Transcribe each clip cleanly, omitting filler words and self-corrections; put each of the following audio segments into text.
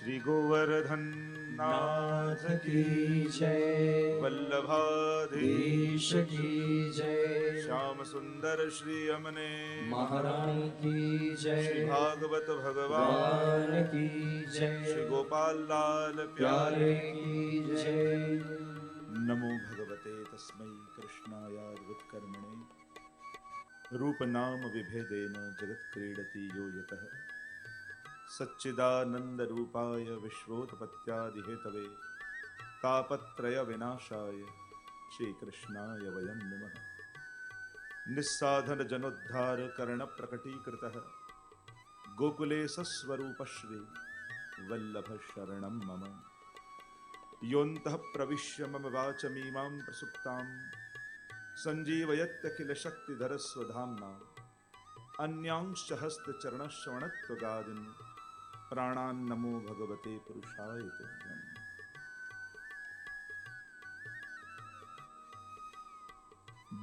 श्री गोवर्धन नाथ की जय, वल्लभाधीश देश की जय, श्याम सुंदर श्री अमने महारानी की श्री जय, भागवत भगवान भगवान की जय, श्री गोपाल लाल प्यारे प्यारे की जय। नमो भगवते तस्मै कृष्णायार्वत्कर्मणे रूप नाम विभेदेन जगत क्रीडति यो यतः सच्चिदानंद रूपाय विश्वोत्पत्त्यादि हेतवे तापत्रय विनाशाय श्री कृष्णाय वयं नमः। निस्साधन जनोद्धार कर्ण प्रकटीकृतः गोकुले सस्वरूप श्री वल्लभ शरणं मम। योऽन्तः प्रविश्य मम वाचमीमां प्रसुप्तां सञ्जीवयत्यखिल शक्तिधर स्वधाम्ना अन्यांश्च हस्तचरणश्रवणत्वगादीन् प्राणान् नमो भगवते पुरुषाय तुभ्यम्।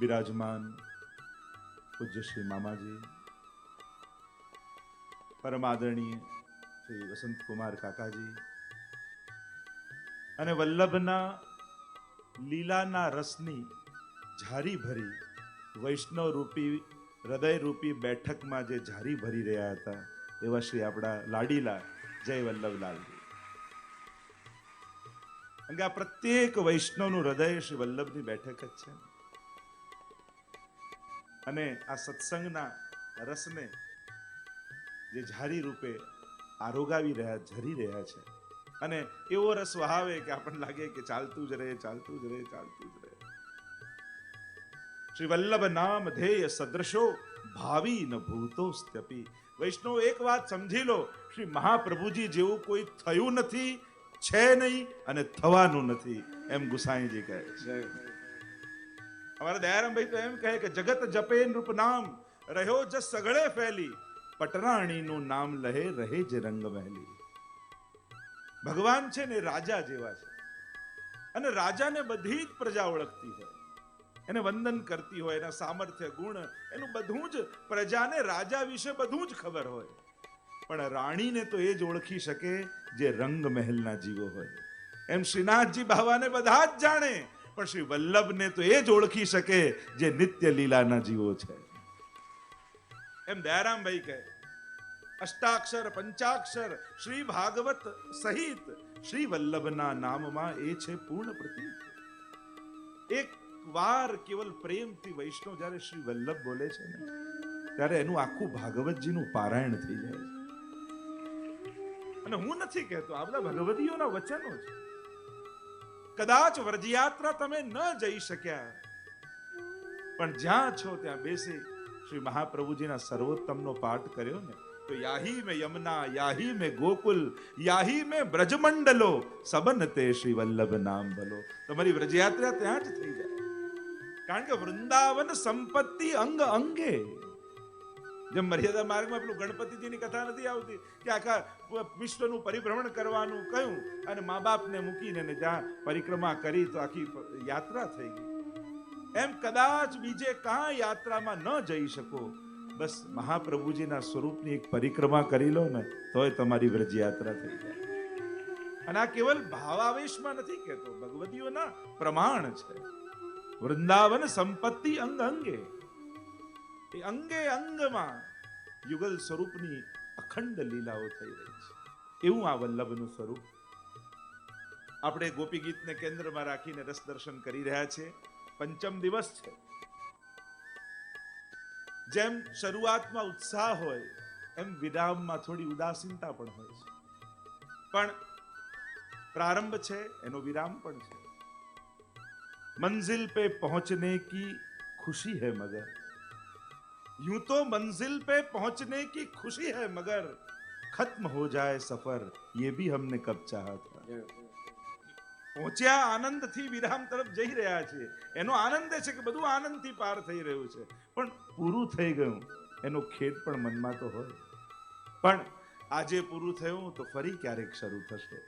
विराजमान पूज्य श्री मामाजी, परम आदरणीय श्री वसंत कुमार काकाजी અને વલ્લભના લીલાના રસની ઝારી ભરી વૈષ્ણવ રૂપી હૃદય રૂપી બેઠકમાં જે ઝારી ભરી રહ્યા હતા એવા શ્રી આપણા લાડીલા જય વલ્લભલાલજી. કારણ કે આ પ્રત્યેક વૈષ્ણવનું હૃદય શ્રી વલ્લભની બેઠક જ છે અને આ સત્સંગના રસને જે ઝારી રૂપે આરોગાવી રહ્યા ઝરી રહ્યા છે અને એવો રસ વહાવે કે આપણને લાગે કે ચાલતું જ રહે ચાલતું જ રહે ચાલતું જ રહે. શ્રી વલ્લભ નામ ધેય સદૃશો ભાવી ન ભૂતોસ્ત્યપી. વૈષ્ણવ એક વાત સમજી લો, શ્રી મહાપ્રભુજી જેવું કોઈ થયું નથી, છે નહીં અને થવાનું નથી, એમ ગુસાઈજી કહે છે. અમારા દયારામભાઈ તો એમ કહે કે જગત જપે નૃપ નામ રહ્યો જ સગળે ફેલી પટરાણીનું નામ લહે રહે જ રંગ મહેલી. ભગવાન છે ને રાજા જેવા છે અને રાજાને બધી જ પ્રજા ઓળખતી હોય, એને વંદન કરતી હોય, એના સામર્થ્ય ગુણ એનું બધું જ પ્રજાને રાજા વિશે બધું જ ખબર હોય. પણ રાણીને તો એ જ ઓળખી શકે જે રંગ મહેલના જીવો હોય. એમ શ્રીનાથજી બાવાને બધા જ જાણે પણ શ્રી વલ્લભને તો એ જ ઓળખી શકે જે નિત્ય લીલાના જીવો છે. એમ દયારામભાઈ કહે અષ્ટાક્ષર પંચાક્ષર શ્રી ભાગવત સહિત શ્રી વલ્લભના નામમાં એ છે પૂર્ણ પ્રતીક. એક વાર કેવલ પ્રેમથી વૈષ્ણવ જ્યારે શ્રી વલ્લભ બોલે છે ને ત્યારે એનું આખું ભાગવતજીનું પારાયણ થઈ જાય છે. અને હું નથી કહેતો, આ બધા ભગવતીઓના વચનો છે. કદાચ વ્રજયાત્રા તમે ન જઈ શક્યા પણ જ્યાં છો ત્યાં બેસી શ્રી મહાપ્રભુજીના સર્વોત્તમનો પાઠ કર્યો ને તો યાહી મેં યમુના યાહી મેં ગોકુલ યાહી મેં બ્રજમંડલો સબન તે શ્રી વલ્લભ નામ ભલો. તમારી વ્રજયાત્રા ત્યાં જ થઈ જાય. કારણ કે વૃંદાવન સંપત્તિ અંગ અંગે. જેમ મર્યાદા માર્ગમાં પેલું ગણપતિજીની કથા નથી આવતી કે આખા વિશ્વનું પરિભ્રમણ કરવાનું કહ્યું અને મા બાપને મૂકીને જ્યાં પરિક્રમા કરી તો આખી યાત્રા થઈ ગઈ. એમ કદાચ બીજે કાંઈ યાત્રામાં ન જઈ શકો, બસ મહાપ્રભુજીના સ્વરૂપની એક પરિક્રમા કરી લો ને તોય તમારી વ્રજયાત્રા થઈ જાય. અને આ કેવલ ભાવાવેશમાં નથી કહેતો, ભગવતીઓના પ્રમાણ છે. વૃંદાવન સંપત્તિ અંગ અંગે, એ અંગે અંગમાં યુગલ સ્વરૂપની અખંડ લીલાઓ થઈ રહી છે. એવું આ વલ્લભનું સ્વરૂપ. આપણે ગોપી ગીતને કેન્દ્રમાં રાખીને રસ દર્શન કરી રહ્યા છીએ. પંચમ દિવસ છે. જેમ શરૂઆતમાં ઉત્સાહ હોય એમ વિરામમાં થોડી ઉદાસીનતા પણ હોય છે. પણ પ્રારંભ છે એનો વિરામ પણ છે. મંजिल पे पहुंचने की खुशी है मगर यूं तो मंजिल पे पहुंचने की खुशी है मगर खत्म हो जाए सफर ये भी हमने कब चाहा था. પહોંચ્યા આનંદથી વિરામ તરફ જઈ રહ્યા છે, એનો આનંદ છે કે બધું આનંદથી પાર થઈ રહ્યું છે, પણ પૂરું થઈ ગયું એનો ખેદ પણ મનમાં તો હોય. પણ આજે પૂરું થયું તો ફરી ક્યારેક શરૂ થશે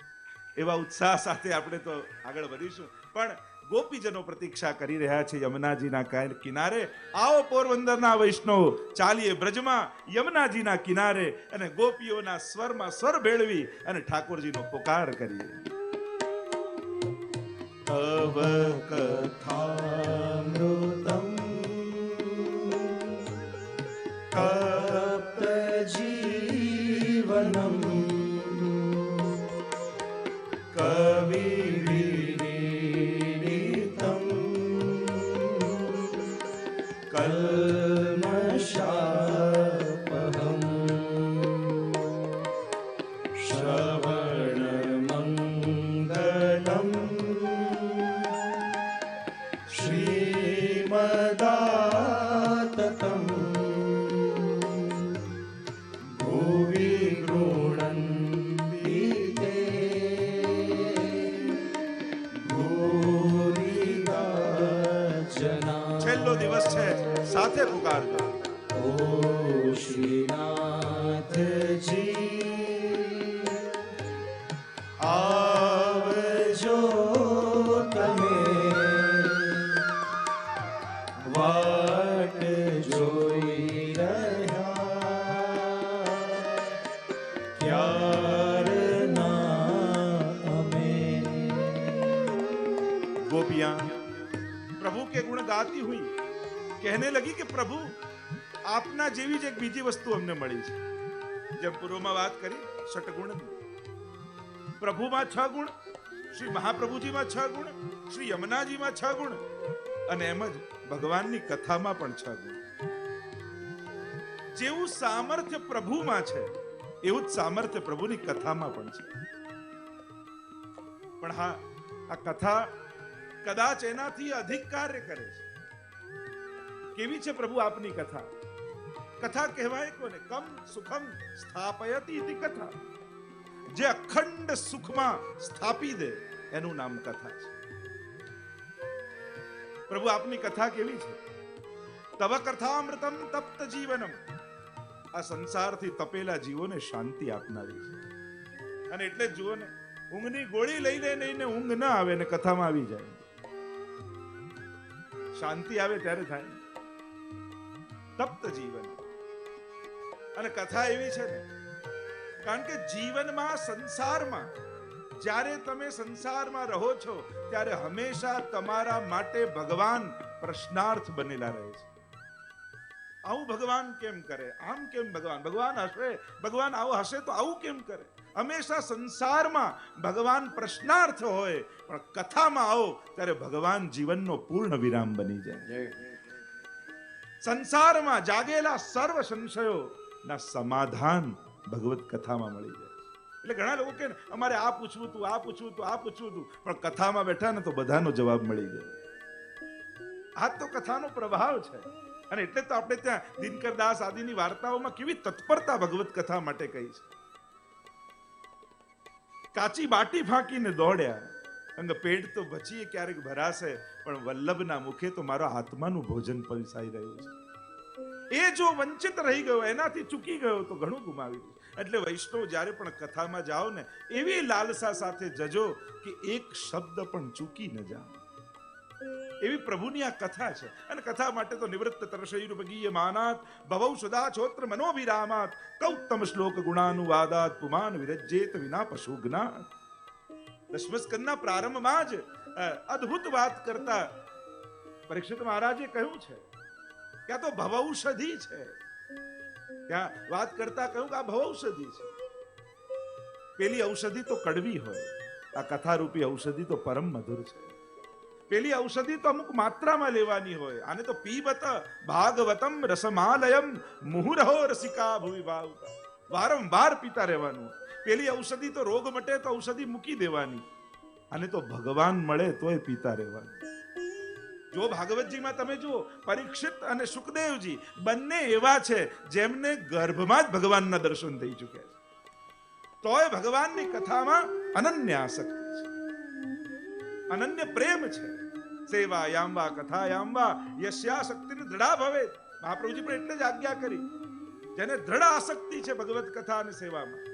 એવા ઉત્સાહ સાથે આપણે તો આગળ વધીશું. પણ ગોપીજનો પ્રતીક્ષા કરી રહ્યા છે યમુનાજીના કિનારે. આવો પોરબંદરના વૈષ્ણવ, ચાલીએ બ્રજમાં યમુનાજીના કિનારે અને ગોપીઓના સ્વરમાં સ્વર ભેળવી અને ઠાકોરજીનો પુકાર કરીએ. તવ કથામૃતમ તપ્ત જીવનમ કવિ વિદિતમ કલ્મષાપહમ શ્રવણ મંગલમ શ્રીમદાતતમ ભુવિ ગૃણન્તિ તે ભૂરિદા જના. છેલ્લો દિવસ છે, સાથે પુકારજો. ઓ શ્રીનાથજી આવજો તમે, વાટ જોઈ રહ્યા ક્યારના અમે. गोपियां प्रभु के गुण गाती हुई कहने लगी कि प्रभु આપના જેવી જ એક બીજી વસ્તુ અમને મળી છે. જેમ પૂર્વમાં વાત કરી ષટગુણની, પ્રભુમાં 6 ગુણ, શ્રી મહાપ્રભુજીમાં 6 ગુણ, શ્રી યમુનાજીમાં 6 ગુણ અને એમ જ ભગવાનની કથામાં પણ 6 ગુણ. જેવું સામર્થ્ય પ્રભુમાં છે એવું જ સામર્થ્ય પ્રભુની કથામાં પણ છે. પણ હા, આ કથા કદાચ એનાથી અધિક કાર્ય કરે છે. કેવી છે પ્રભુ આપની કથા? કથા કહેવાય કોને? કમ સુખમ સ્થાપયતિ ઇતિ કથા. જે અખંડ સુખમાં સ્થાપી દે એનું નામ કથા છે. પ્રભુ આપની કથા કેવી છે? તવ કથામૃતમ તપ્ત જીવનમ. આ સંસારથી તપેલા જીવોને શાંતિ આપનારી છે. અને એટલે જ જુઓ ને, ઊંઘની ગોળી લઈ લે ને ઊંઘ ના આવે ને કથામાં આવી જાય. શાંતિ આવે ત્યારે થાય. તપ્ત જીવન. અને કથા એવી છે ને, કારણ કે જીવનમાં, સંસારમાં, જ્યારે તમે સંસારમાં રહો છો ત્યારે હંમેશા તમારા માટે ભગવાન પ્રશ્નાર્થ બનેલા રહે છે. આવું ભગવાન કેમ કરે? આમ કેમ ભગવાન હશે? ભગવાન આવું હશે તો આવું કેમ કરે? હંમેશા સંસારમાં ભગવાન પ્રશ્નાર્થ હોય, પણ કથામાં આવો ત્યારે ભગવાન જીવનનો પૂર્ણ વિરામ બની જાય. સંસારમાં જાગેલા સર્વ સંશયો ના સમાધાન ભગવત કથામાં મળી જાય. એટલે ઘણા લોકો કહે અમારે આ પૂછવું હતું, આ પૂછવું હતું, આ પૂછવું હતું, પણ કથામાં બેઠા ને તો બધાનો જવાબ મળી ગયો. આ તો કથાનો પ્રભાવ છે. અને એટલે તો આપણે ત્યાં દિનકર દાસ આદિની વાર્તાઓમાં કેવી તત્પરતા ભગવત કથા માટે કહી છે. કાચી બાટી ફાંકીને દોડ્યા, અંગ પેટ તો બચીએ ક્યારેક ભરાશે, પણ વલ્લભના મુખે તો મારા આત્માનું ભોજન પલસાઈ રહ્યું છે. એ જો વંચિત રહી ગયો, એનાથી ચૂકી ગયો તો ઘણું ગુમાવી દીધું. એટલે વૈષ્ણવ જ્યારે પણ કથામાં જાઓ ને, એવી લાલસા સાથે જજો કે એક શબ્દ પણ ચૂકી ન જાઓ. એવી પ્રભુની આ કથા છે. અને કથા માટે તો નિવૃત્ત તરશૈરુપગીય માનાત ભવૌ સદા છોત્ર મનોવિરામાત કૌત્તમ શ્લોક ગુણાનુવાદાત પુમાન વિરજ્યેત વિના પશુજ્ઞાત. દશમ સ્કંદના પ્રારંભમાં જ અદ્ભુત વાત કરતા પરીક્ષિત મહારાજે કહ્યું છે કે આ તો ભવૌષધિ છે. ત્યાં વાત કરતા કહ્યું કે આ ભવૌષધિ છે. પેલી ઔષધિ તો કડવી હોય, આ કથારૂપી ઔષધિ તો પરમ મધુર છે. પેલી ઔષધિ તો અમુક માત્રામાં લેવાની હોય, આને તો પીબત ભાગવતમ રસમાલયમ મુહુરહો રસિકા ભુવિ ભાવતા. વારંવાર પીતા રહેવાનું. પેલી ઔષધિ તો રોગ મટે તો ઔષધિ મૂકી દેવાની, આને તો ભગવાન મળે તોય પીતા રહેવાનું. જો ભાગવતજીમાં તમે જુઓ, પરીક્ષિત અને સુખદેવજી બંને એવા છે જેમને ગર્ભમાં જ ભગવાનના દર્શન થઈ ચૂક્યા છે, તોય ભગવાનની કથામાં અનન્ય આસક્તિ છે, અનન્ય પ્રેમ છે. સેવાયામ વા કથાયામ વા યસ્યાસક્તિની દ્રઢા ભવે. મહાપ્રભુજી પણ એટલે જ આજ્ઞા કરી, જેને દ્રઢ આસક્તિ છે ભગવત કથા અને સેવામાં,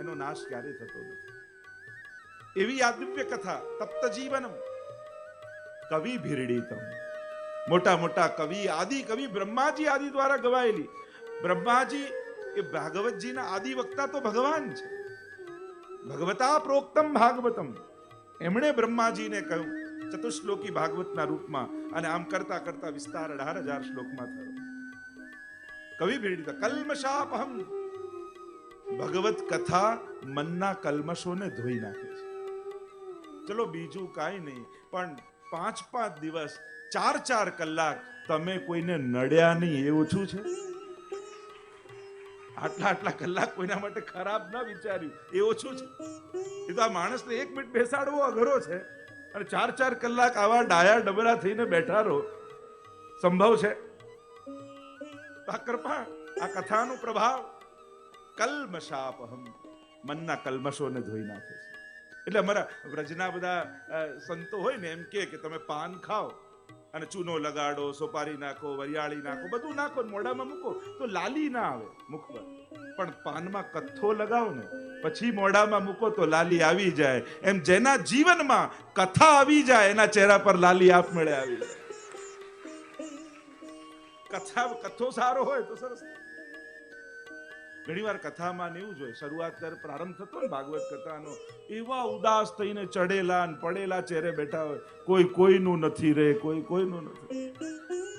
એનો નાશ ક્યારે થતો નથી. એવી આ દિવ્ય કથા તપ્ત જીવનમ. કવિ ભીરડીતમ. મોટા મોટા કવિ, આદિ કવિ બ્રહ્માજી આદિ દ્વારા ગવાયેલી. બ્રહ્માજી એ ભાગવતજીના આદિ વક્તા તો ભગવાન છે. ભગવતા પ્રોક્તમ ભાગવતમ, એમણે બ્રહ્માજીને કહ્યું ચતુશ્લોકી ભાગવતના રૂપમાં, અને આમ કરતા કરતા વિસ્તાર 18,000 શ્લોકમાં થયો. કવિ ભીરડીત કલ્મશાપહમ. ભગવત કથા મનના કલ્મશોને ધોઈ નાખે છે. ચલો બીજું કાંઈ નહીં, પણ 5-5 દિવસ 4-4 કલાક તમે કોઈને નડ્યા નહીં એ ઓછું છે? આટલા કલાક કોઈના માટે ખરાબ ન વિચાર્યું એ ઓછું છે? એ તો આ માણસને 1 મિનિટ બેસાડવો અઘરો છે, અને 4-4 કલાક આવા ડાયા ડબરા થઈને બેઠા રહો સંભવ છે? આ કૃપા, આ કથાનો પ્રભાવ કલ્મશાપહમ, મનના કલ્મશોને ધોઈ નાખે છે. એટલે અમારા વ્રજના બધા સંતો હોય ને એમ કે તમે પાન ખાઓ અને ચૂનો લગાડો, સોપારી નાખો, વરિયાળી નાખો, બધું નાખો, મોઢામાં મૂકો તો લાલી ના આવે મુખ પર. પણ પાનમાં કથ્થો લગાવો ને પછી મોઢામાં મૂકો તો લાલી આવી જાય. એમ જેના જીવનમાં કથા આવી જાય એના ચહેરા પર લાલી આપમેળે આવી જાય. કથ્થો સારો હોય તો સરસ. ઘણીવાર કથામાં એવું જોઈએ, શરૂઆત ત્યારે પ્રારંભ થતો ને ભાગવત કથાનો, એવા ઉદાસ થઈને ચડેલા ને પડેલા ચહેરે બેઠા હોય, કોઈ કોઈનું નથી રે, કોઈ કોઈનું નથી.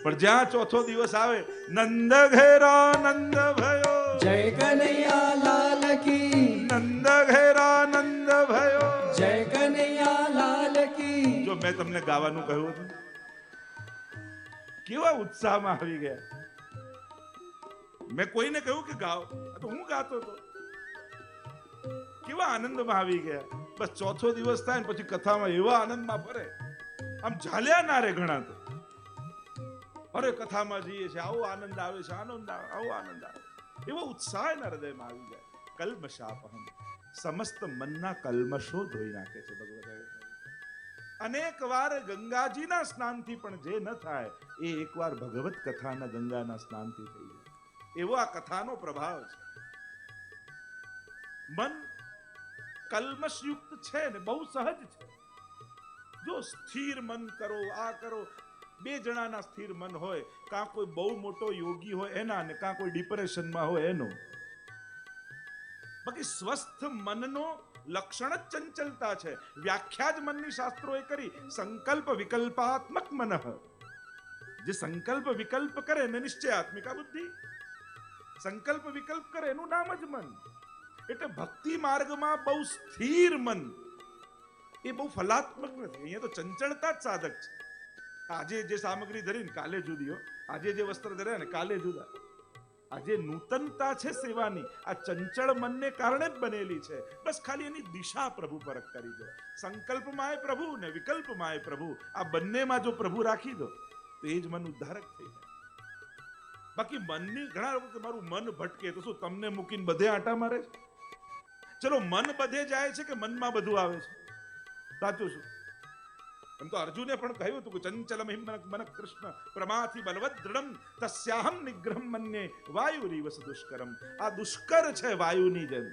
પણ જ્યાં ચોથો દિવસ આવે, નંદ ઘેરા નંદ ભયો, જય કનૈયા લાલ કી, નંદ ઘેરા નંદ ભયો, જય કનૈયા લાલ કી. જો મેં તમને ગાવાનું કહ્યું હતું, કેવા ઉત્સાહમાં આવી ગયા. મેં કોઈને કહ્યું કે ગાઓ, તો હું ગાતો હતો. કેવા આનંદમાં આવી ગયા. બસ ચોથો દિવસ થાય ને પછી કથામાં એવા આનંદમાં ફરે, આમ ઝાલ્યા ના રે ઘણા તો. અરે કથામાં જઈએ છે, આવો આનંદ આવે છે, આનંદ આવે, આવો આનંદ આવે, એવો ઉત્સાહ એના હૃદયમાં આવી જાય. કલ્મશાપહમ, સમસ્ત મનના કલ્મશો ધોઈ નાખે છે ભગવદ. અનેક વાર ગંગાજીના સ્નાનથી પણ જે ન થાય એ એકવાર ભગવત કથાના ગંગાના સ્નાનથી થઈ જાય. એવો આ કથાનો પ્રભાવ છે. મન કલ્મશયુક્ત છે ને બહુ સહજ છે. જો સ્થિર મન કરો, આ કરો. 2 જણાના સ્થિર મન હોય, કાં કોઈ બહુ મોટો યોગી હોય એના, ને કાં કોઈ ડિપ્રેશનમાં હોય એનો. બાકી સ્વસ્થ મનનો લક્ષણ જ ચંચલતા છે. વ્યાખ્યા જ મનની શાસ્ત્રોએ કરી, સંકલ્પ વિકલ્પાત્મક મનઃ. જે સંકલ્પ વિકલ્પ કરે ને નિશ્ચયાત્મિકા બુદ્ધિ. સંકલ્પ વિકલ્પ કરે એનું નામ જ મન. એટલે ભક્તિ માર્ગમાં બહુ સ્થિર મન એ બહુ ફલાત્મક નથી. અહીંયા તો ચંચળતા જ સાધક છે. આજે જે સામગ્રી ધરીને કાલે જુદી હો, આજે જે વસ્ત્ર ધર્યા ને કાલે જુદા. આજે નૂતનતા છે સેવાની, આ ચંચળ મનને કારણે જ બનેલી છે. બસ ખાલી એની દિશા પ્રભુ પરખ કરી દો. સંકલ્પમાં એ પ્રભુ ને વિકલ્પમાં એ પ્રભુ, આ બંનેમાં જો પ્રભુ રાખી દો તો એ જ મન ઉદ્ધારક થઈ જાય. બાકી મનની ઘણા લોકો કે મારું મન ભટકે, તો શું તમને મૂકીને બધે આંટા મારે છે? ચલો મન બધે જાય છે કે મનમાં બધું આવે છે? સાચું શું? એમ તો અર્જુને પણ કહ્યું હતું કે ચંચલમ મન કૃષ્ણ પ્રમાથી બલવદ દૃઢમ તસ્યાહમ નિગ્રહમ મન્યે વાયુરીવ દુષ્કરમ. આ દુષ્કર છે વાયુની જેમ,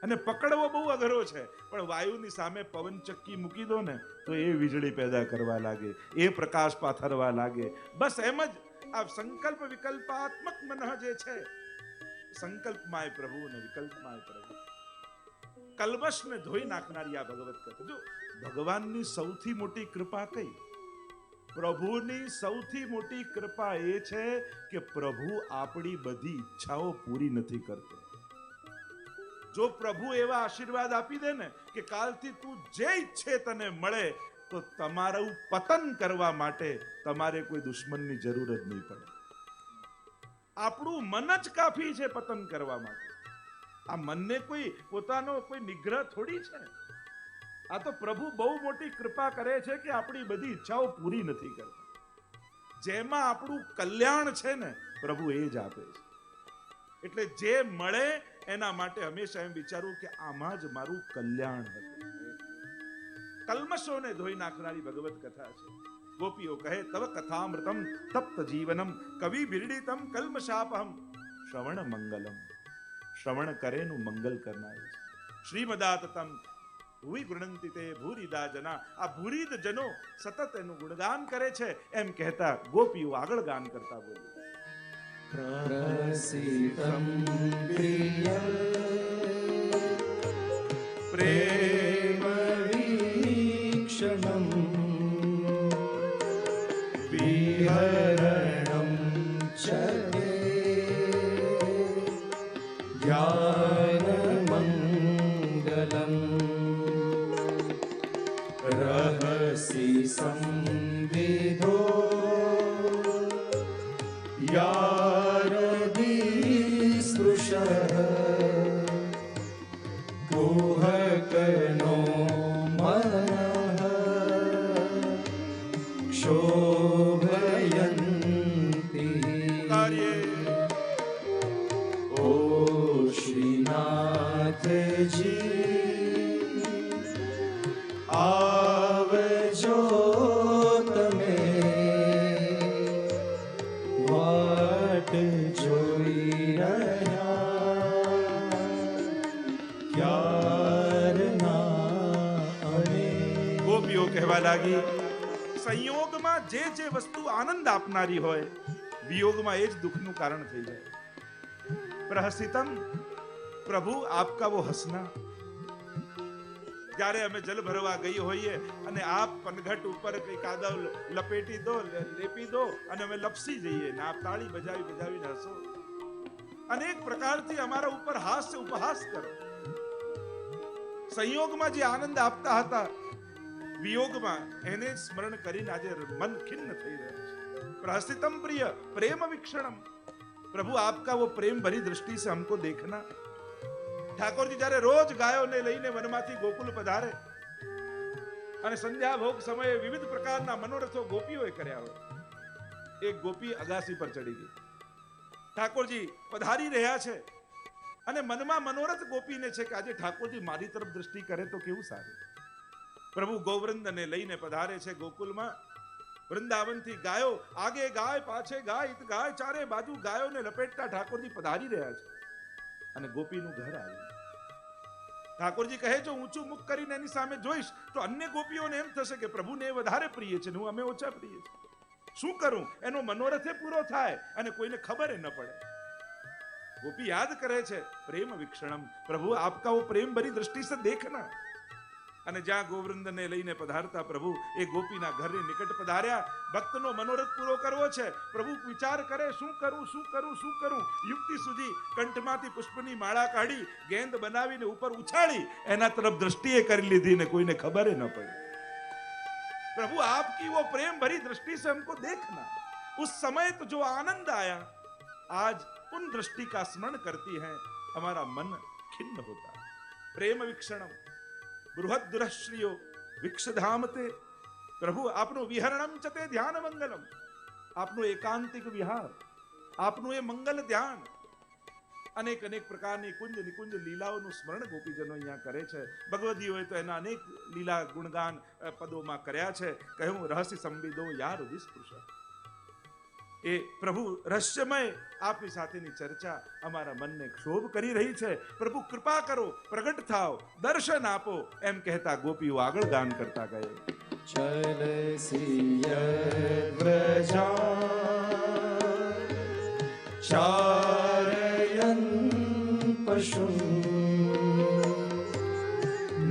અને પકડવો બહુ અઘરો છે. પણ વાયુની સામે પવન ચક્કી મૂકી દો ને તો એ વીજળી પેદા કરવા લાગે, એ પ્રકાશ પાથરવા લાગે. બસ એમ જ આ સંકલ્પ વિકલ્પાત્મક મન જે છે, સંકલ્પમાં પ્રભુ ને વિકલ્પમાં પ્રભુ. કલ્મશને ધોઈ નાખનારી આ ભગવત કથા. જો ભગવાનની સૌથી મોટી કૃપા કઈ? પ્રભુની સૌથી મોટી કૃપા એ છે કે પ્રભુ આપણી બધી ઈચ્છાઓ પૂરી નથી કરતો. જો પ્રભુ એવા આશીર્વાદ આપી દે ને કે કાલથી તું જે ઈચ્છે તને મળે, તો તમારું પતન કરવા માટે તમારે કોઈ દુશ્મનની જરૂર જ નહીં પડે. આપણું મન જ કાફી છે પતન કરવા માટે. આ મનને કોઈ પોતાનો કોઈ નિગ્રહ થોડી છે. આ તો પ્રભુ બહુ મોટી કૃપા કરે છે કે આપણી બધી ઈચ્છાઓ પૂરી નથી કરતા. જેમાં આપણું કલ્યાણ છે ને પ્રભુ એ જ આપે છે. એટલે જે મળે એના માટે હંમેશા એમ વિચારવું કે આમાં જ મારું કલ્યાણ હતું. કલ્મશોને ધોઈ નાખનારી ભગવત કથા છે. ગોપીઓ કહે તવ કથામૃતમ તપ્ત જીવનમ કવિ બિરડિતમ કલ્મશાપહમ શ્રવણ મંગલમ. શ્રવણ કરેનું મંગલ કરનાર છે. શ્રીમદાતતમ ભૂવિ ગૃણંતિ તે ભૂરિદા જના. આ ભૂરિદ જનો સતત એનું ગુણગાન કરે છે. એમ કહેતા ગોપીઓ આગળ ગાન કરતા બોલી, પ્રસિદ્ધં પ્રિય પ્રેમ વીક્ષણં વિહરણં ચ તે જ્ઞાનમંગલં રહસि સંવિદો યારદિસ્પૃશઃ ગુહકનો મનઃ ક્ષોભયન્તિ કાર્યે ઓ શ્રીનાથજી આવજો તમે વાટ જોઈ રહ્યા ક્યારના અમે. ગોપીઓ કહેવા લાગી, સંયોગમાં જે જે વસ્તુ આનંદ આપનારી હોય, વિયોગમાં એ જ દુઃખનું કારણ થઈ જાય. પ્રહસિતમ, પ્રભુ આપકા વો હસના. જ્યારે અમે જલ ભરવા ગઈ હોઈએ અને આપ પનઘટ ઉપર કઈ કાદવ લપેટી દો, લેપી દો અને અમે લપસી જઈએ ને આપ તાળી બજાવી બજાવીને હસો. અનેક પ્રકારથી અમારા ઉપર હાસ્ય ઉપહાસ કરો. સંયોગમાં જે આનંદ આપતા હતા, વિયોગમાં એને સ્મરણ કરીને આજે મન ખિન્ન થઈ રહ્યું છે. પ્રહસિતમ પ્રિય પ્રેમ વીક્ષણમ, प्रभु आपका वो प्रेम भरी दृष्टि से हमको देखना. ઠાકોર જી જ્યારે રોજ ગાયોને લઈને વનમાંથી ગોકુલ પધારે અને સંધ્યા ભોગ સમયે વિવિધ પ્રકારના મનોરથો ગોપીઓએ કર્યા હોય, એક ગોપી અગાસી પર ચડી ગઈ. ઠાકોરજી પધારી રહ્યા છે અને મનમાં મનોરથ ગોપીને છે કે આજે ઠાકોરજી મારી તરફ દ્રષ્ટિ કરે તો કેવું સારું. પ્રભુ ગોવૃંદને લઈને પધારે છે ગોકુલમાં. વૃંદાવનથી ગાયો આગે ગાય પાછે ગાય, ઈત ગાય ચારે બાજુ ગાયોને લપેટતા ઠાકોરજી પધારી રહ્યા છે અને ગોપીનું ઘર આવ્યું. ઠાકોરજી કહે, જો ઊંચું મુખ કરીને એની સામે જોઈશ તો અન્ય ગોપીઓને એમ થશે કે પ્રભુને વધારે પ્રિય છે, હું અમે ઓછા પ્રિય છે. શું કરું? એનો મનોરથે પૂરો થાય અને કોઈને ખબર ન પડે. ગોપી યાદ કરે છે, પ્રેમ વીક્ષણમ, પ્રભુ આપકા વો પ્રેમ ભરી દૃષ્ટિ સે દેખના. અને જ્યાં ગોવૃંદને લઈને પધારતા પ્રભુ એ ગોપીના ઘરની નિકટ પધાર્યા. ભક્તનો મનોરથ પૂરો કરવો છે. પ્રભુ વિચાર કરે, શું કરું શું કરું શું કરું. યુક્તિ સુધી કંઠમાંથી પુષ્પની માળા કાઢી ગેંદ બનાવીને ઉપર ઉછાળી એના તરફ દ્રષ્ટિએ કરી લીધી ને કોઈને ખબર ન પડી. प्रभु आपकी वो प्रेम भरी दृष्टि से हमको देखना. उस समय तो जो आनंद आया, आज उन दृष्टि का स्मरण करती है हमारा मन खिन्न होता. प्रेम वीक्षणम बृहद दुरश्रियो विक्षधामते. प्रभु आपનું વિહરણમ ચ તે ધ્યાન મંગલમ, આપનું એકાંતિક વિહાર, આપનું એ મંગલ ધ્યાન. અનેક અનેક પ્રકારની કુંજ નિકુંજ લીલાઓનું સ્મરણ ગોપીજનો અહીંયા કરે છે. ભગવદીઓએ તો એના અનેક લીલા ગુણગાન પદોમાં કર્યા છે. કહ્યું, રહસ્ય સંબિદો યાર વિસ્પૃશ. એ પ્રભુ રહસ્યમય આપની સાથેની ચર્ચા અમારા મનને ક્ષોભ કરી રહી છે. પ્રભુ કૃપા કરો, પ્રગટ થાઓ, દર્શન આપો. એમ કહેતા ગોપીઓ આગળ ગાન કરતા ગયે. ચલસિય વ્રજા ચારયન પશુન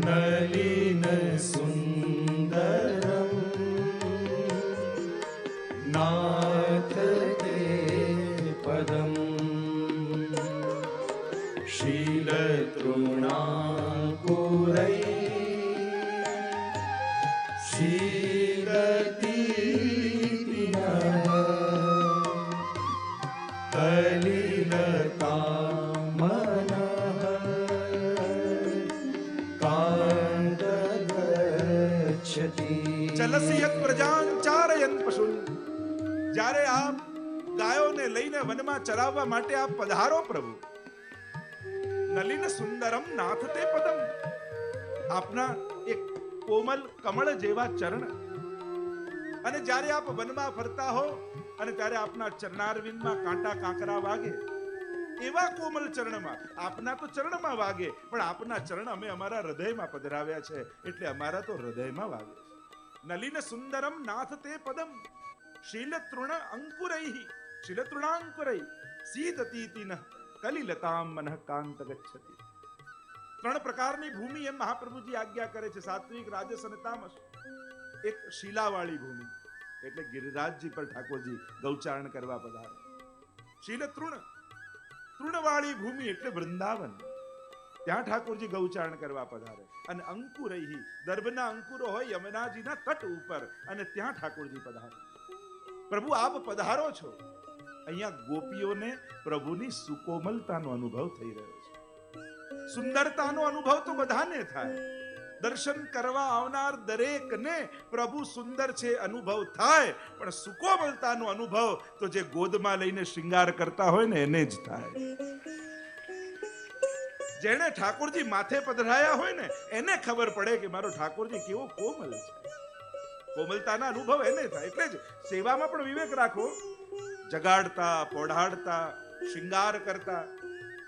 નલિન સુંદરમ નાથ તે પદમ શીલ તૃણાકુરૈ ચલસિયત પ્રજાન ચારયન પશુન. જ્યારે આપ ગાયોને લઈને વનમાં ચરાવવા માટે આપ પધારો પ્રભુ. નલિન સુંદરમ નાથ તે પદમ, આપના એક કોમલ કમળ જેવા ચરણ. અને જ્યારે આપ વનમાં ફરતા હો અને ત્યારે આપના ચરણારવિંદમાં કાંટા કાંકરા વાગે એવા કોમલ ચરણમાં, આપના તો ચરણમાં વાગે, પણ આપના ચરણ અમે અમારા હૃદયમાં પધરાવ્યા છે, એટલે અમારા તો હૃદયમાં વાગે. નલિન સુંદરમ નાથ તે પદમ શીલ તૃણ અંકુરૈ શીલ તૃણાંકુરૈ સીદતીતિ ન કલિલતામ મનઃ કાંત ગચ્છતિ. 3 પ્રકારની ભૂમિ એમ મહાપ્રભુજી આજ્ઞા કરે છે, સાત્વિક, રાજસ અને તામસ. એક શીલાવાળી ભૂમિ એટલે ગિરિરાજજી પર ઠાકોરજી ગૌચારણ કરવા પધારે. શીલ તૃણવાળી ભૂમિ એટલે વૃંદાવન, ત્યાં ઠાકોરજી ગૌચારણ કરવા પધારે. અને અંકુરૈ, દર્ભના અંકુરો હોય યમુનાજીના તટ ઉપર, અને ત્યાં ઠાકોરજી પધારે. પ્રભુ આપ પધારો છો. અહીંયા ગોપીઓને પ્રભુની સુકોમલતાનો અનુભવ થઈ રહ્યો છે. સુંદરતાનો અનુભવ તો બધાને થાય. દર્શન કરવા આવનાર દરેકને પ્રભુ સુંદર છે અનુભવ થાય, પણ સુકોમલતાનો અનુભવ તો જે ગોદમાં લઈને શૃંગાર કરતા હોય ને એને જ થાય. જેણે ઠાકોરજી માથે પધરાયા હોય ને એને ખબર પડે કે મારો ઠાકોરજી કેવો કોમલ છે. કોમલતાના અનુભવ એને થાય. એટલે જ સેવામાં પણ વિવેક રાખો. જગાડતા, પોઢાડતા, શૃંગાર કરતા.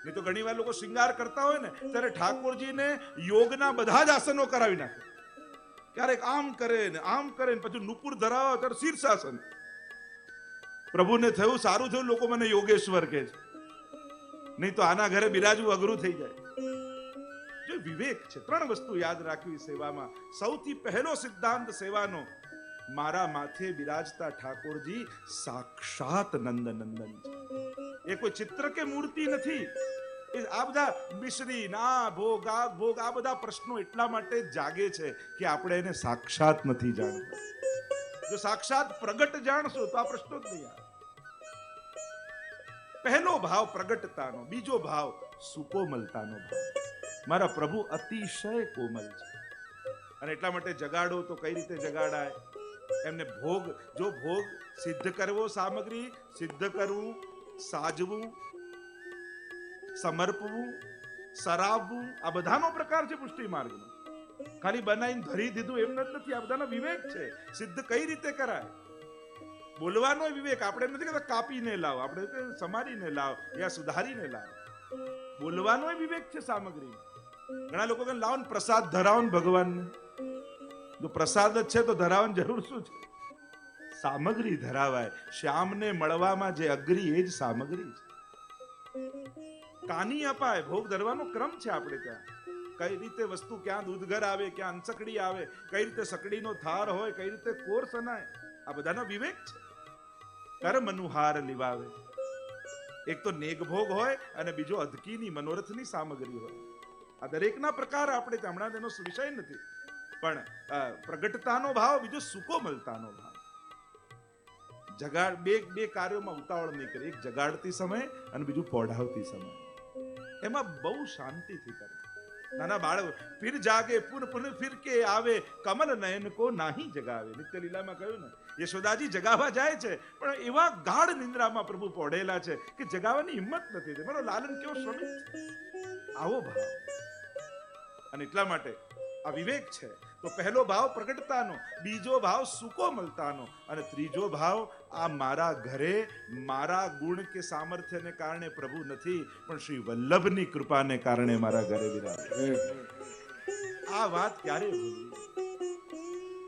નહીં તો ઘણી વાર લોકો શૃંગાર કરતા હોય ને ત્યારે ઠાકોરજીને યોગના બધા જ આસનો કરાવી નાખે. ક્યારેક આમ કરે ને આમ કરે ને પછી નુપુર ધરાવો ત્યારે શીર્ષાસન. પ્રભુને થયું સારું થયું લોકો મને યોગેશ્વર કહે છે, નહીં તો આના ઘરે બિરાજવું અઘરું થઈ જાય. જો વિવેક છે. 3 વસ્તુ યાદ રાખવી સેવામાં. સૌથી પહેલો સિદ્ધાંત સેવાનો, મારા માથે બિરાજતા ઠાકોરજી સાક્ષાત નંદનંદન છે. એ કોઈ ચિત્ર કે મૂર્તિ નથી. આ બધા મિશ્રી, ના ભોગ, આ ભોગ, આ બધા પ્રશ્નો એટલા માટે જાગે છે કે આપણે એને સાક્ષાત નથી જાણતા. જો સાક્ષાત પ્રગટ જાણશો તો આ પ્રશ્નો જ નહીં આવે. પહેલો ભાવ પ્રગટતાનો, બીજો ભાવ સુકોમલતાનો ભાવ. મારા પ્રભુ અતિશય કોમલ છે, અને એટલા માટે જગાડો તો કઈ રીતે જગાડાય? એમને ભોગ, જો ભોગ સિદ્ધ કરવો, સામગ્રી સિદ્ધ કરવું, સાજવું, સમર્પવું, સરાવવું, આ બધાનો પ્રકાર છે પુષ્ટિ માર્ગનો. ખાલી બનાવીને ધરી દીધું એમ નથી. આ બધાનો વિવેક છે. સિદ્ધ કઈ રીતે કરાય? બોલવાનો વિવેક. આપણે નથી કહેતા કાપીને લાવ, આપણે સમારીને લાવ યા સુધારીને લાવ. બોલવાનો વિવેક છે સામગ્રી. ઘણા લોકો કહે લાવો ને પ્રસાદ ધરાવો ને ભગવાનને. જો પ્રસાદ જ છે તો ધરાવવાની જરૂર શું છે? સામગ્રી ધરાવાય. શ્યામને મળવામાં જે અગ્રી એ જ સામગ્રી છે. કાની અપાય, ભોગ ધરવાનો ક્રમ છે આપણે ત્યાં. કઈ રીતે વસ્તુ, ક્યાં દૂધઘર આવે, ક્યાં અંસકડી આવે, કઈ રીતે સકડીનો થાર હોય, કઈ રીતે કોર સનાય, આ બધાનો વિવેક છે. કર્મ અનુહાર લીવાવે. એક તો નેગ ભોગ હોય અને બીજો અધકીની મનોરથની સામગ્રી હોય. આ દરેકના પ્રકાર આપણે હમણાં તેનો વિષય નથી, પણ પ્રગટતાનો ભાવ, બીજો સુકોમલતાનો ભાવ. બે કાર્યોમાં ઉતાવળ નહીં કરે. એક જગાડતી સમય અને બીજું પોઢાવતી સમય. એમાં બહુ શાંતિથી કરે. નાના બાળક ફિર જાગે પુન ફિર કે આવે, કમલ નયન કો નાહી જગાવે. નિત્ય લીલામાં કહ્યું ને, યશોદાજી જગાવવા જાય છે પણ એવા ગાઢ નિંદ્રામાં પ્રભુ પોઢેલા છે કે જગાવવાની હિંમત નથી. મારો લાલન કેવો શ્રમિક છે. આવો ભાવ. અને એટલા માટે આ વિવેક છે. તો પહેલો ભાવ પ્રગટતાનો, બીજો ભાવ સુકોમલતાનો, અને ત્રીજો ભાવ આ મારા ઘરે મારા ગુણ કે સામર્થ્યને કારણે પ્રભુ નથી, પણ શ્રી વલ્લભની કૃપાને કારણે મારા ઘરે વિરાજે. આ વાત ક્યારે ભૂલવી?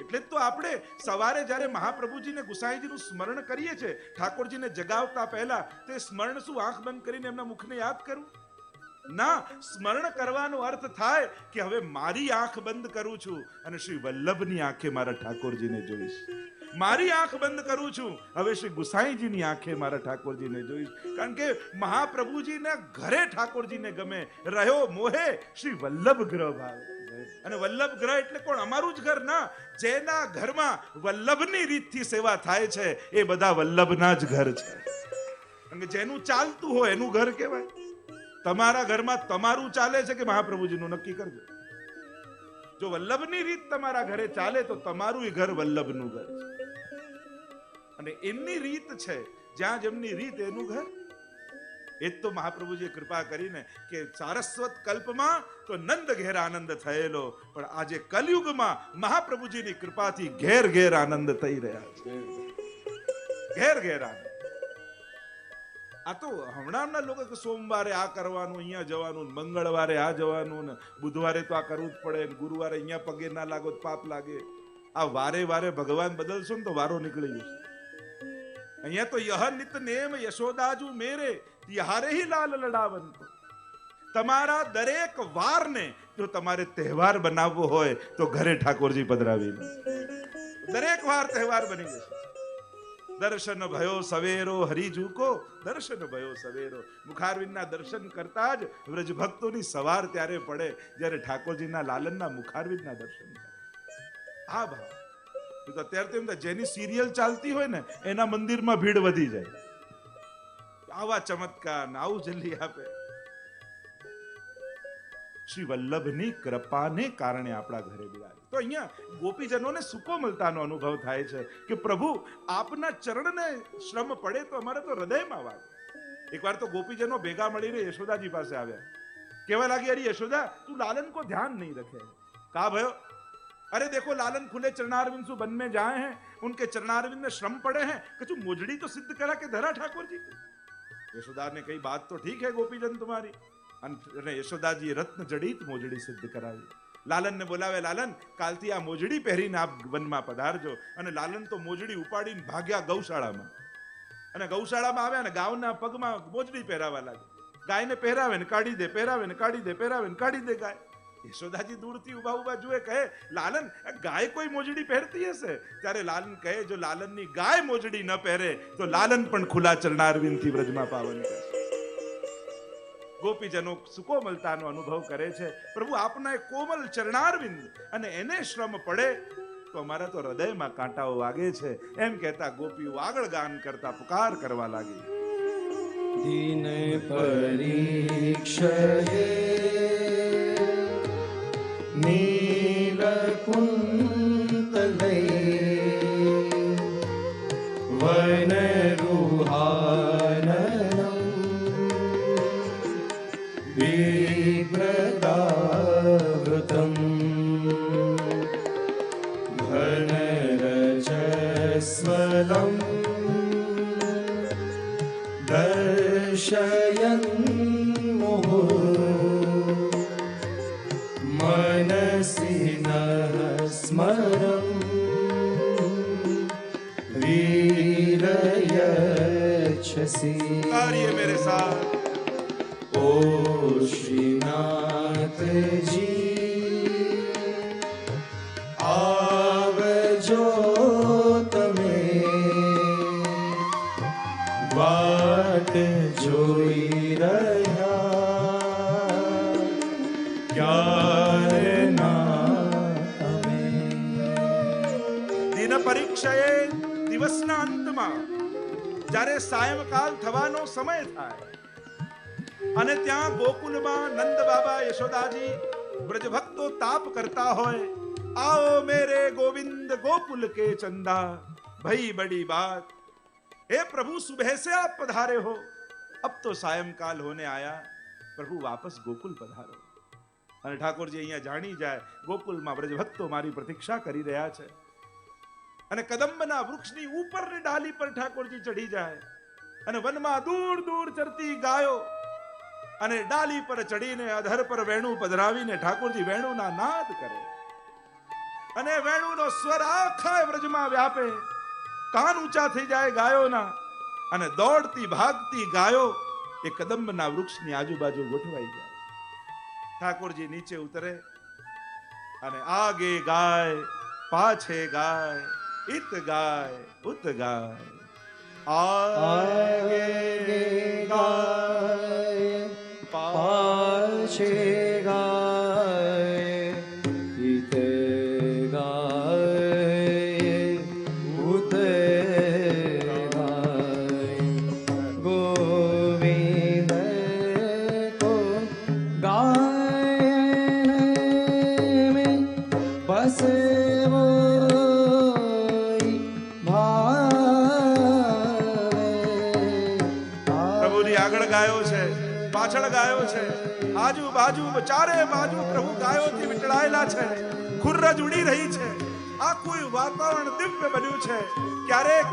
એટલે તો આપણે સવારે જ્યારે મહાપ્રભુજીને ગુસાઈજીનું સ્મરણ કરીએ છીએ, ઠાકોરજીને જગાવતા પહેલા તે સ્મરણ શું આંખ બંધ કરીને એમના મુખને યાદ કરું? ના, સ્મરણ કરવાનો અર્થ થાય કે હવે મારી આંખ બંધ કરું છું અને શ્રી વલ્લભની આંખે મારા ઠાકોરજીને જોઈશ. મારી આંખ બંધ કરું છું, હવે શ્રી ગુસાઈજીની આંખે મારા ઠાકોરજીને જોઈશ. કારણ કે મહાપ્રભુજીના ઘરે ઠાકોરજીને ગમે, રહ્યો મોહે શ્રી વલ્લભ ગ્રહ ભાવે. અને વલ્લભ ગ્રહ એટલે કોણ? અમારું જ ઘર ના. જેના ઘરમાં વલ્લભની રીતથી સેવા થાય છે એ બધા વલ્લભના જ ઘર છે. કારણ કે જેનું ચાલતું હોય એનું ઘર કહેવાય. તમારા ઘરમાં તમારું ચાલે છે કે મહાપ્રભુજીનું? નક્કી કરજો. જો વલ્લભની રીત તમારા ઘરે ચાલે તો તમારું ઘર વલ્લભનું ઘર છે. અને એમની રીત છે, જ્યાં જેમની રીત એનું ઘર. એ જ તો મહાપ્રભુજીએ કૃપા કરીને કે સારસ્વત કલ્પમાં તો નંદ ઘેર આનંદ થયેલો, પણ આજે કલયુગમાં મહાપ્રભુજીની કૃપાથી ઘેર ઘેર આનંદ થઈ રહ્યા છે. ઘેર ઘેર આનંદ. આ તો હમણાંના લોકો કે સોમવારે આ કરવાનું, અહીંયા જવાનું, મંગળવારે આ જવાનું, ને બુધવારે તો આ કરવું જ પડે, ને ગુરુવારે અહીંયા પગે ના લાગો તો પાપ લાગે. આ વારે વારે ભગવાન બદલશો ને તો વારો નીકળી જશે. અહીંયા તો યહ નિત નેમ યશોદાજુ મેરે તિહારે હી લાલ લડાવંત. તમારા દરેક વારને જો તમારે તહેવાર બનાવવો હોય તો ઘરે ઠાકોરજી પધરાવી લો. દરેક વાર તહેવાર બની જશે. દર્શન ભયો સવેરો હરિજુ કો, દર્શન ભયો સવેરો. મુખારવિંદના દર્શન કરતા જ વ્રજ ભક્તોની સવાર ત્યારે પડે જ્યારે ઠાકોરજીના લાલનના મુખારવિંદના દર્શન કરે. આ ભાવ તો અત્યારે તો એમ થાય જેની સિરિયલ ચાલતી હોય ને એના મંદિરમાં ભીડ વધી જાય. આવા ચમત્કાર આવું જલ્દી આપે. શ્રી વલ્લભની કૃપાને કારણે આપણા ઘરે બિરાજે. તો અહીંયા ગોપીજનોને સુકોમલતાનો અનુભવ થાય છે કે પ્રભુ આપના ચરણને શ્રમ પડે તો અમારે તો હૃદયમાં વાગે. એકવાર તો ગોપીજનો ભેગા મળીને યશોદાજી પાસે આવ્યા. કહેવા લાગી, અરે યશોદા તું લાलन को ध्यान नहीं रखे. कहा भयो? अरे देखो लालन खुले चरणारविंद सु वन में जाए हैं, उनके चरणारविंद में श्रम पड़े हैं. कछु मोजड़ी तो सिद्ध करा के धरा ठाकुर जी को. यशोदा ने कही बात तो ठीक है गोपीजन तुम्हारी. અને યશોદાજી રત્ન જડિત મોજડી સિદ્ધ કરાવી. લાલન ને બોલાવે, લાલન કાલથી આ મોજડી પહેરીને આપ વનમાં પધારજો. અને લાલન તો મોજડી ઉપાડીને ભાગ્યા ગૌશાળામાં. અને ગૌશાળામાં આવ્યા ને ગાયના પગમાં મોજડી પહેરાવા લાગે. ગાયને પહેરાવે ને કાઢી દે, પહેરાવે ને કાઢી દે, પહેરાવે ને કાઢી દે ગાય. યશોદાજી દૂરથી ઉભા ઉભા જુએ, કહે લાલન ગાય કોઈ મોજડી પહેરતી હશે? ત્યારે લાલન કહે, જો લાલનની ગાય મોજડી ન પહેરે તો લાલન પણ ખુલ્લા ચરણારવિંદથી વ્રજમાં પાવન કરશે. ગોપીજનો સુકોમલતાનો અનુભવ કરે છે. પ્રભુ આપના એક કોમલ ચરણારવિંદ અને એને શ્રમ પડે તો અમારા તો હૃદયમાં કાંટાઓ વાગે છે. એમ કહેતા ગોપીઓ આગળ ગાન કરતા પુકાર કરવા લાગી. દીન પરીક્ષયે નીલકુંતલે વનરુહાનનમ વિવ્રતાવૃતમ ઘનરજસ્વલમ દર્શયન મુહુઃ मनसि न स्मरं वीरयच्छसि. कार्य मेरे साथ. ओ श्रीनाथजी आवजो તમે વાટ જોઈ રહ્યા ક્યારે પરીક્ષાએ દિવસના અંતમાં જ્યારે સાયંકાલ થવાનો સમય થાય અને ત્યાં ગોકુલમાં નંદ બાબા યશોદાજી બ્રજ ભક્તો તાપ કરતા હોય, आओ मेरे गोविंद गोकुल के चंदा भई बड़ी बात. हे प्रभु सुबह से आप पधारे हो, अब तो सायंकाल होने आया, प्रभु वापस गोकुल पधारो. અને ઠાકોરજી અહીંયા જાણી જાય ગોકુલમાં બ્રજ ભક્તો મારી પ્રતીક્ષા કરી રહ્યા છે. અને કદંબના વૃક્ષની ઉપરની ડાલી પર ઠાકોરજી ચડી જાય અને વનમાં દૂર દૂર ચરતી ગાયો અને ડાલી પર ચડીને અધર પર વેણુ પધરાવીને ઠાકોરજી વેણુના નાદ કરે અને વેણુનો સ્વર આખા વ્રજમાં વ્યાપે. કાન ઊંચા થઈ જાય ગાયોના અને દોડતી ભાગતી ગાયો એ કદંબના વૃક્ષની આજુબાજુ ગોઠવાઈ જાય. ઠાકોરજી નીચે ઉતરે અને આગે ગાય પાછે ગાય इत गाय उत गाय. आगे गाय पाछे गाय इत गाय उत गाय. गोविंद को गायन में बसे वो આગળ ગાયો છે, પાછળ ગાયો છે, આજુબાજુ ચારે બાજુ પ્રભુ ગાયોથી વીંટળાયેલા છે. ખુરજ ઉડી રહી છે. આખું વાતાવરણ દિવ્ય બન્યું છે. ક્યારેક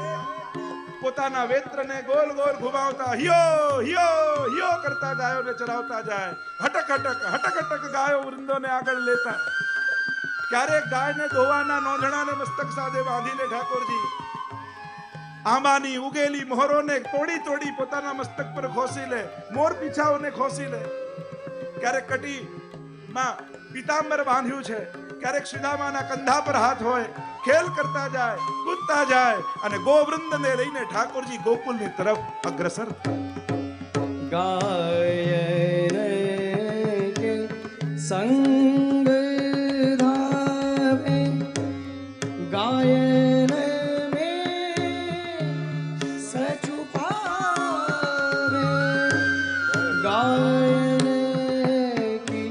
પોતાના વેત્રને ગોલ ગોલ ઘુમાવતા હિયો હિયો હિયો કરતા ગાયોને ચરાવતા જાય. હટક હટક હટક હટક ગાયો વૃંદોને આગળ લેતા. ક્યારેક ગાયને ધોવાના નોંધણાને મસ્તક સાથે બાંધીને ઠાકોરજી આંબાની ઉગેલી મોહરોને તોડી તોડી પોતાના મસ્તક પર ખોસી લે, મોર પીછાઓને ખોસી લે. ક્યારેક કટીમાં પીતાંબર બાંધ્યું છે, ક્યારેક સુદામાના કંધા પર હાથ હોય, ખેલ કરતા જાય, કૂદતા જાય અને ગોવૃંદને લઈને ઠાકોરજી ગોકુલની તરફ અગ્રસર ગાયને કે સંગ ધાવે, ગાયને में सचुपावे, गायने की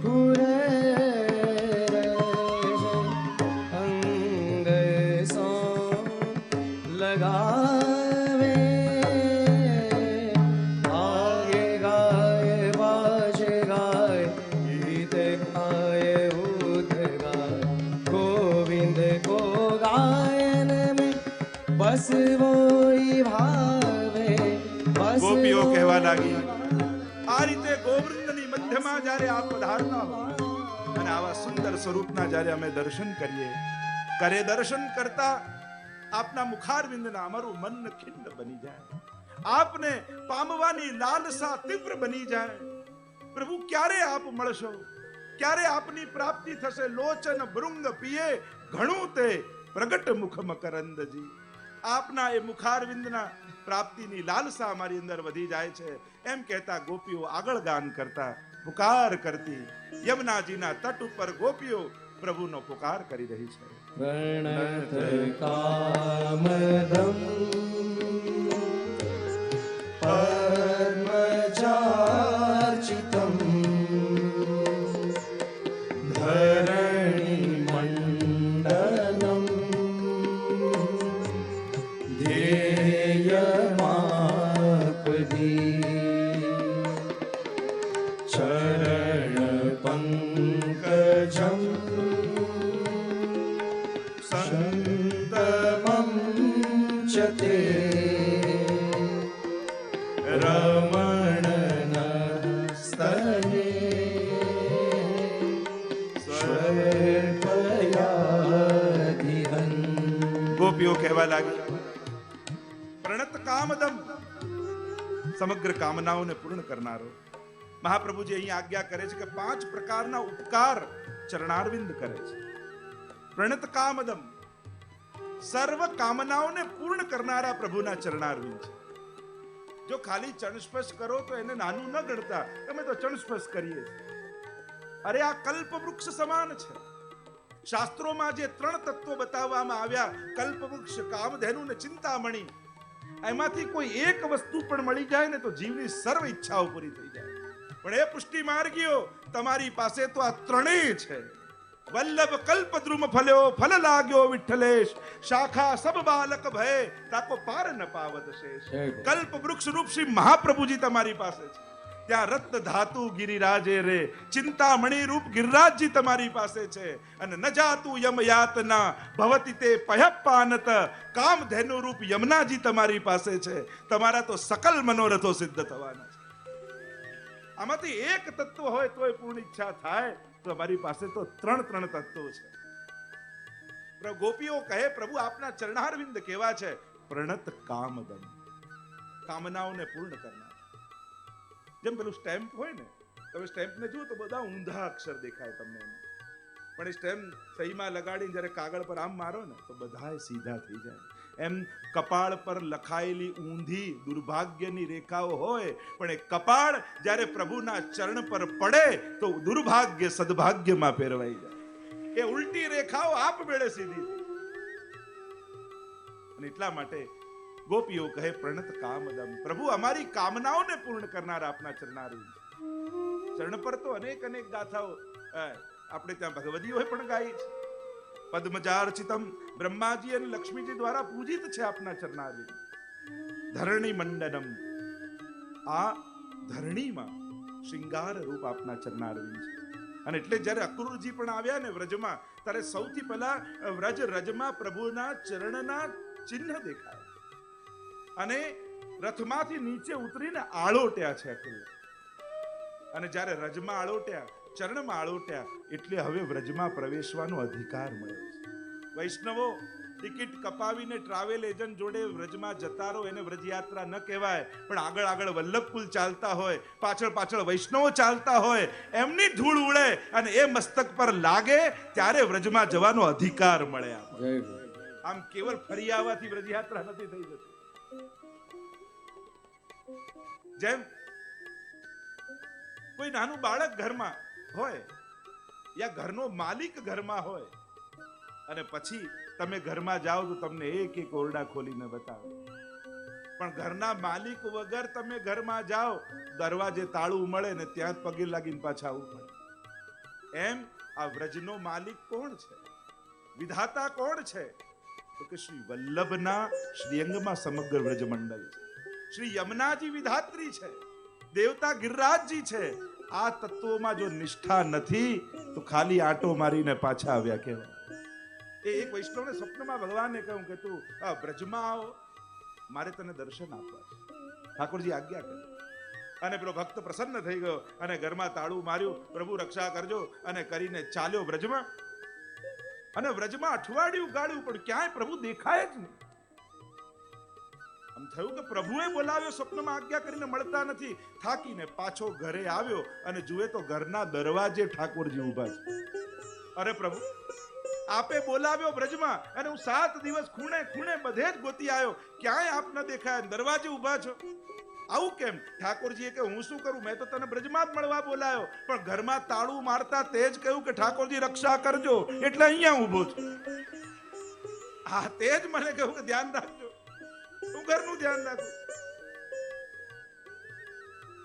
खुरे अंग सो लगावे, आगे गाय पाछे गाय, गीत गाय उठ गाय, गोविंद को गायन में बस वोई भावे, बस ગોપીઓ કહેવા લાગી, આ રીતે ગોવૃંદની મધ્યમાં જ્યારે આપ પધારતા હો અને આવા સુંદર સ્વરૂપના જ્યારે અમે દર્શન કરીએ, કરે દર્શન કરતા આપના મુખારવિંદના અમારું મન ખિન્ન બની જાય, આપને પામવાની લાલસા તીવ્ર બની જાય. પ્રભુ ક્યારે આપ મળશો, ક્યારે આપની પ્રાપ્તિ થશે? લોચન ભૃંગ પીએ ઘણું તે પ્રગટ મુખ મકરંદજી. આપના એ મુખારવિંદના પ્રાપ્તિની લાલસા અમારી અંદર વધી જાય છે. એમ કહેતા ગોપીઓ આગળ ગાન કરતા પુકાર કરતી યમુનાજીના તટ ઉપર ગોપીઓ પ્રભુનો પુકાર કરી રહી છે. प्रणत कामदं पद्मचार्चितं धरणि मण्डनं ध्येयमापदी चरण पंकजं संतमं च ते रमणन स्तने स्वर्पयादिहन्. ગોપીઓ કહેવા લાગી, પ્રણત કામદમ, સમગ્ર કામનાઓને પૂર્ણ કરનારો. મહાપ્રભુજી અહીં આજ્ઞા કરે છે કે 5 પ્રકારના ઉપકાર ચરણારવિંદ કરે છે. પ્રણત કામદમ, સર્વ કામનાઓને પૂર્ણ કરનારા પ્રભુના ચરણારવિંદ છે. જો ખાલી ચરણસ્પર્શ કરો તો એને નાનું ન ગણતા, તમે તો ચરણસ્પર્શ કરીએ. અરે આ કલ્પવૃક્ષ સમાન છે. શાસ્ત્રોમાં જે 3 તત્વો બતાવવામાં આવ્યા, કલ્પવૃક્ષ, કામધેનુ ને ચિંતામણી, એમાંથી કોઈ એક વસ્તુ પણ મળી જાય ને તો જીવની સર્વ ઈચ્છાઓ પૂરી થઈ જાય. પણ એ પુષ્ટિ માર્ગીઓ, તમારી પાસે તો આ ત્રણેય છે. વલ્લભ કલ્પ દ્રુમ ફલ્યો, ફલ લાગ્યો વિઠ્ઠલેશ, શાખા સબ બાલક ભય, તાકો પાર ન પાવત શેષ. કલ્પ વૃક્ષ રૂપ શ્રી મહાપ્રભુજી તમારી પાસે છે. ત્યાં રત્ન ધાતુ ગિરિરાજે રે, ચિંતામણી રૂપ ગિરિરાજજી તમારી પાસે છે. અને ન જાતું યમ યાતના ભવતી તે પયપાનત, કામધેનુ રૂપ યમુનાજી તમારી પાસે છે. તમારા તો સકલ મનોરથો સિદ્ધ થવાના છે. આમાંથી એક તત્વ હોય તોય પૂર્ણ ઈચ્છા થાય, તો અમારી પાસે તો 3 તત્વો છે. ગોપીઓ કહે, પ્રભુ આપના ચરણારવિંદ કેવા છે? પ્રણત કામદમ, કામનાઓને પૂર્ણ કરનાર. જેમ પેલું સ્ટેમ્પ હોય ને, તમે સ્ટેમ્પને જુઓ તો બધા ઊંધા અક્ષર દેખાય તમને, પણ એ સ્ટેમ્પ સહીમાં લગાડી જ્યારે કાગળ પર આમ મારો ને તો બધાય સીધા થઈ જાય. એમ કપાળ પર લખાયેલી ઊંધી દુર્ભાગ્યની રેખાઓ હોય, પણ એ કપાળ જ્યારે પ્રભુના ચરણ પર પડે તો દુર્ભાગ્ય સદભાગ્યમાં ફેરવાઈ જાય. એ ઉલટી રેખાઓ આપમેળે સીધી થઈ. અને એટલા માટે ગોપીઓ કહે, પ્રણત કામદમ, પ્રભુ અમારી કામનાઓને પૂર્ણ કરનાર આપના ચરણારવિંદ. ચરણ પર તો અનેક ગાથાઓ આપણે ત્યાં ભગવદીઓએ પણ ગાઈ છે. પદ્મજાર્ચિતમ, બ્રહ્માજી અને લક્ષ્મીજી દ્વારા પૂજિત છે આપના ચરણારવિંદ. ધરણી મંડનમ, આ ધરણીમાં શૃંગાર રૂપ આપના ચરણારવિંદ છે. અને એટલે જ્યારે અક્રૂરજી પણ આવ્યા ને વ્રજમાં, ત્યારે સૌથી પહેલા વ્રજ રજમાં પ્રભુના ચરણના ચિહ્ન દેખાય. અને રથમાંથી નીચે ઉતરીને આળોટ્યા છે અકલ. અને જ્યારે રજમાં આળોટ્યા, ચરણમાં આળોટ્યા, એટલે હવે વ્રજમાં પ્રવેશવાનો અધિકાર મળ્યો છે. વૈષ્ણવો, ટિકિટ કપાવીને ટ્રાવેલ એજન્ટ જોડે વ્રજમાં જતા રહો એને વ્રજયાત્રા ન કહેવાય. પણ આગળ આગળ વલ્લભકુલ ચાલતા હોય, પાછળ પાછળ વૈષ્ણવો ચાલતા હોય, એમની ધૂળ ઉડે અને એ મસ્તક પર લાગે ત્યારે વ્રજમાં જવાનો અધિકાર મળે. આમ કેવળ ફરી આવવાથી વ્રજયાત્રા નથી થઈ જતી. જેમ કોઈ નાનું બાળક ઘરમાં હોય યા ઘરનો માલિક ઘરમાં હોય અને પછી તમે ઘરમાં જાઓ તો તમને એક એક ઓરડા ખોલીને બતાવે, પણ ઘરના માલિક વગર તમે ઘરમાં જાઓ, દરવાજે તાળું મળે ને ત્યાં જ પગે લાગીને પાછા આવવું પડે. એમ આ વ્રજનો માલિક કોણ છે, વિધાતા કોણ છે? તો કે શ્રી વલ્લભના શ્રીઅંગમાં સમગ્ર વ્રજ મંડળ છે. શ્રી યમુનાજી વિધાત્રી છે, દેવતા ગિરિરાજજી છે. આ તત્વોમાં જો નિષ્ઠા નથી તો ખાલી આંટો મારીને પાછા આવ્યા કહેવાય. એક વૈષ્ણવને સ્વપ્નમાં ભગવાને કહ્યું કે તું બ્રજમાં આવો, મારે તને દર્શન આપવા છે. ઠાકોરજી આજ્ઞા કરી અને પેલો ભક્ત પ્રસન્ન થઈ ગયો અને ઘરમાં તાળું માર્યું, પ્રભુ રક્ષા કરજો અને કરીને ચાલ્યો વ્રજમાં. અને વ્રજમાં અઠવાડિયું ગાળ્યું પણ ક્યાંય પ્રભુ દેખાય જ નહીં. આમ થયું કે પ્રભુએ બોલાવ્યો, સ્વપ્નમાં આજ્ઞા કરીને મળતા નથી. થાકીને પાછો ઘરે આવ્યો અને જુએ તો ઘરના દરવાજે ઠાકોરજી ઊભા છે. અરે પ્રભુ, આપે બોલાવ્યો બ્રજમાં અને હું 7 દિવસ ખૂણે ખૂણે બધે જ ગોતી આવ્યો, ક્યાંય આપ ન દેખાયા, દરવાજે ઊભા છો, આવું કેમ? ઠાકોરજીએ કે હું શું કરું, મેં તો તને બ્રજમાં જ મળવા બોલાયો, પણ ઘરમાં તાળું મારતા તે જ કહ્યું કે ઠાકોરજી રક્ષા કરજો, એટલે અહીંયા ઊભો છું. હા, તે જ મને કહ્યું કે ધ્યાન રાખજો, હું ઘરનું ધ્યાન રાખું.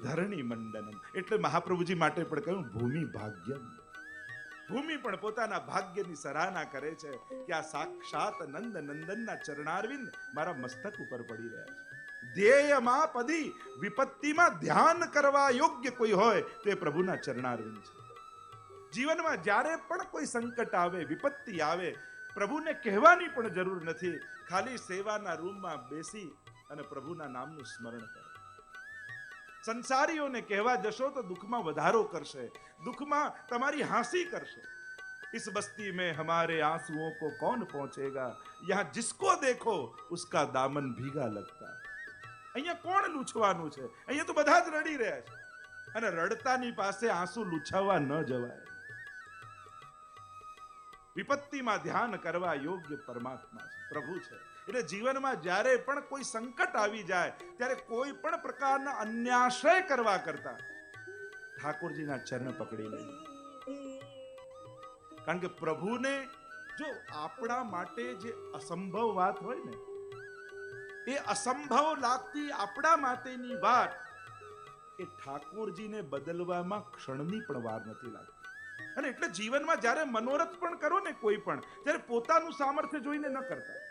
ધરણી મંડનમ એટલે મહાપ્રભુજી માટે પણ કહ્યું ભૂમિ ભાગ્યમ. ભૂમિ પણ પોતાના ભાગ્યની સરાહના કરે છે કે આ સાક્ષાત નંદ નંદનના ચરણારવિંદ મારા મસ્તક ઉપર પડી રહ્યા છે. ધ્યેયમાં પદી વિપત્તિમાં ધ્યાન કરવા યોગ્ય કોઈ હોય તો એ પ્રભુના ચરણારવિંદ છે. જીવનમાં જ્યારે પણ કોઈ સંકટ આવે, વિપત્તિ આવે, પ્રભુને કહેવાની પણ જરૂર નથી, ખાલી સેવાના રૂમમાં બેસી અને પ્રભુના નામનું સ્મરણ કરો. સંસારીઓને કહેવા જશો તો દુઃખમાં વધારો કરશે, દુઃખમાં તમારી હાંસી કરશે. इस बस्ती में हमारे आंसुओं को कौन पहुंचेगा, यहाँ जिसको देखो उसका दामन भीगा लगता. અહીંયા કોણ લૂછવાનું છે? અહીંયા તો બધા જ રડી રહ્યા છે અને રડતાની પાસે આંસુ લૂછાવવા ન જવાય. વિપત્તિમાં ધ્યાન કરવા યોગ્ય પરમાત્મા છે, પ્રભુ છે. એટલે જીવનમાં જ્યારે પણ કોઈ સંકટ આવી જાય ત્યારે કોઈ પણ પ્રકારના અન્યાશ્રય કરવા કરતા ઠાકોરજીના ચરણ પકડી લેજો. કારણ કે પ્રભુને જો આપણા માટે જે અસંભવ વાત હોય ને, એ અસંભવ લાગતી આપણા માટેની વાત એ ઠાકોરજીને બદલવામાં ક્ષણની પણ વાર નથી લાગતી. અને એટલે જીવનમાં જ્યારે મનોરથ પણ કરો ને કોઈ પણ, ત્યારે પોતાનું સામર્થ્ય જોઈને ન કરતા.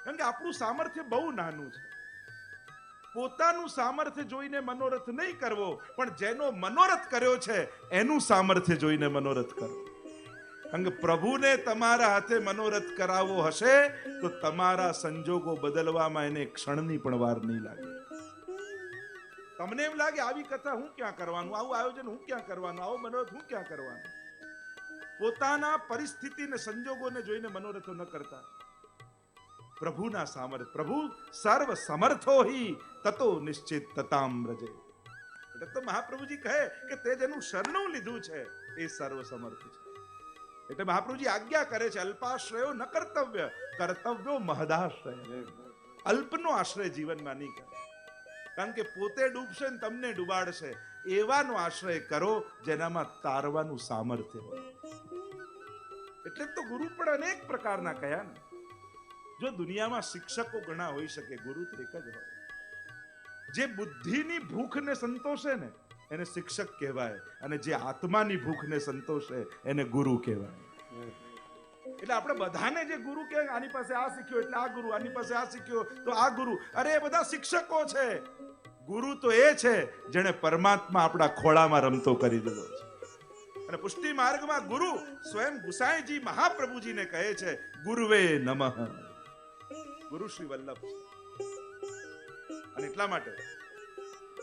કારણ કે આપણું સામર્થ્ય બહુ નાનું છે. પોતાનું સામર્થ્ય જોઈને મનોરથ નહીં કરવો, પણ જેનો મનોરથ કર્યો છે એનું સામર્થ્ય જોઈને મનોરથ કરો. કારણ કે પ્રભુને તમારા હાથે મનોરથ કરાવવો હશે તો તમારા સંજોગો બદલવામાં એને ક્ષણની પણ વાર નહીં લાગે. તમને એમ લાગે આવી કથા હું ક્યાં કરવાનું, આવું આયોજન હું ક્યાં કરવાનું, આવો મનોરથ હું ક્યાં કરવાનું. પોતાના પરિસ્થિતિને સંજોગોને જોઈને મનોરથો ન કરતા. પ્રભુના સામર્થ્ય, પ્રભુ સર્વ સમર્થો હિ તતો નિશ્ચિત તતામ વ્રજે. એટલે તો મહાપ્રભુજી કહે કે તે જેનું શરણું લીધું છે એ સર્વ સમર્થ છે. એટલે મહાપ્રભુજી આજ્ઞા કરે છે અલ્પાશ્રયો ન કર્તવ્ય, કર્તવ્યો મહદાશ્રય. અલ્પનો આશ્રય જીવનમાં નહીં કરે, કારણ કે પોતે ડૂબશે ને તમને ડૂબાડશે. એવાનો આશ્રય કરો જેનામાં તારવાનું સામર્થ્ય હોય. એટલે તો ગુરુ પણ અનેક પ્રકારના કયા ને. જો દુનિયામાં શિક્ષકો ઘણા હોઈ શકે, ગુરુ તો એક જ હોય. જે બુદ્ધિની ભૂખને સંતોષે ને એને શિક્ષક કહેવાય, અને જે આત્માની ભૂખને સંતોષે એને ગુરુ કહેવાય. એટલે આપણે બધાને જે ગુરુ કહે, આની પાસે આ શીખ્યો એટલે આ ગુરુ, આની પાસે આ શીખ્યો તો આ ગુરુ. અરે એ બધા શિક્ષકો છે. ગુરુ તો એ છે જેણે પરમાત્મા આપણા ખોળામાં રમતો કરી દીધો છે. અને પુષ્ટિ માર્ગમાં ગુરુ સ્વયં ગુસાઈજી મહાપ્રભુજીને કહે છે ગુરુવે નમઃ. ગુરુ શ્રી વલ્લભ છે. અને એટલા માટે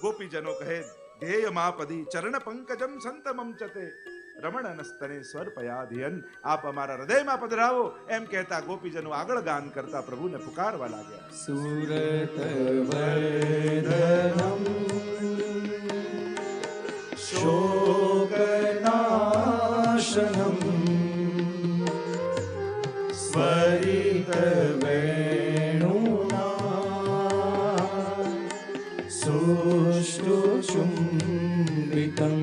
ગોપીજનો કહે ધ્યેય માપદી ચરણ પંકજમ સંતમમ ચતે રમણ નસ્તને સ્વર પયાધિયન, આપ અમારા હૃદયમાં પધરાવો એમ કહેતા ગોપીજનો આગળ ગાન કરતા પ્રભુને પુકારવા લાગ્યા. સુરત વર્ધનમ શોકનાશનમ સ્વરિત વેણુના સુષ્ઠુ ચુંબિતમ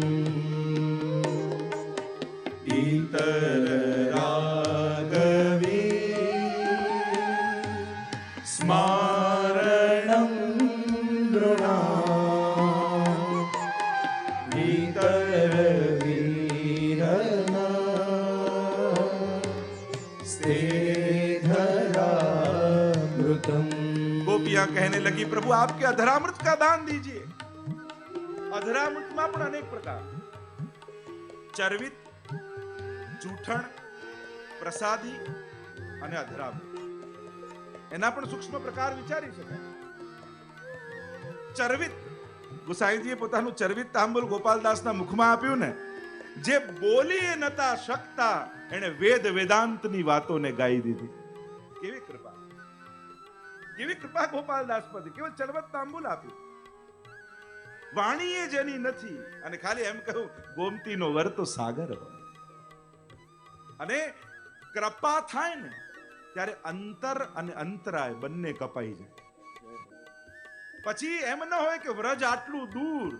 ઇતર રાગવી સ્મારણમ નૃણા ઇતર વીરના स्तेधरामृतम. गोपियां कहने लगी प्रभु आपके अधरामृत का दान दीजिए. अधरामृत में पण अनेक प्रकार, चर्वित, जूठण, प्रसादी અને અધરામૃત, એના પણ સૂક્ષ્મ પ્રકાર વિચારી શકાય. ચર્વિત, ગુસાઈજીએ પોતાનું ચર્વિત તાંબુલ ગોપાલદાસના મુખમાં આપ્યું ને, જે બોલી નતા શકતા એને વેદ વેદાંતની વાતોને ગાઈ દીધી. કેવી કૃપા, કેવી કૃપા ગોપાલદાસ પર, કેવળ ચરવત તાંબુલ આપ્યું. વાણીએ જેની નથી અને ખાલી એમ કહું ગોમતીનો વર તો સાગર હોય. અને કૃપા થાય ને ત્યારે અંતર અને અંતરાય બંને કપાઈ જાય. પછી એમ ન હોય કે વ્રજ આટલું દૂર,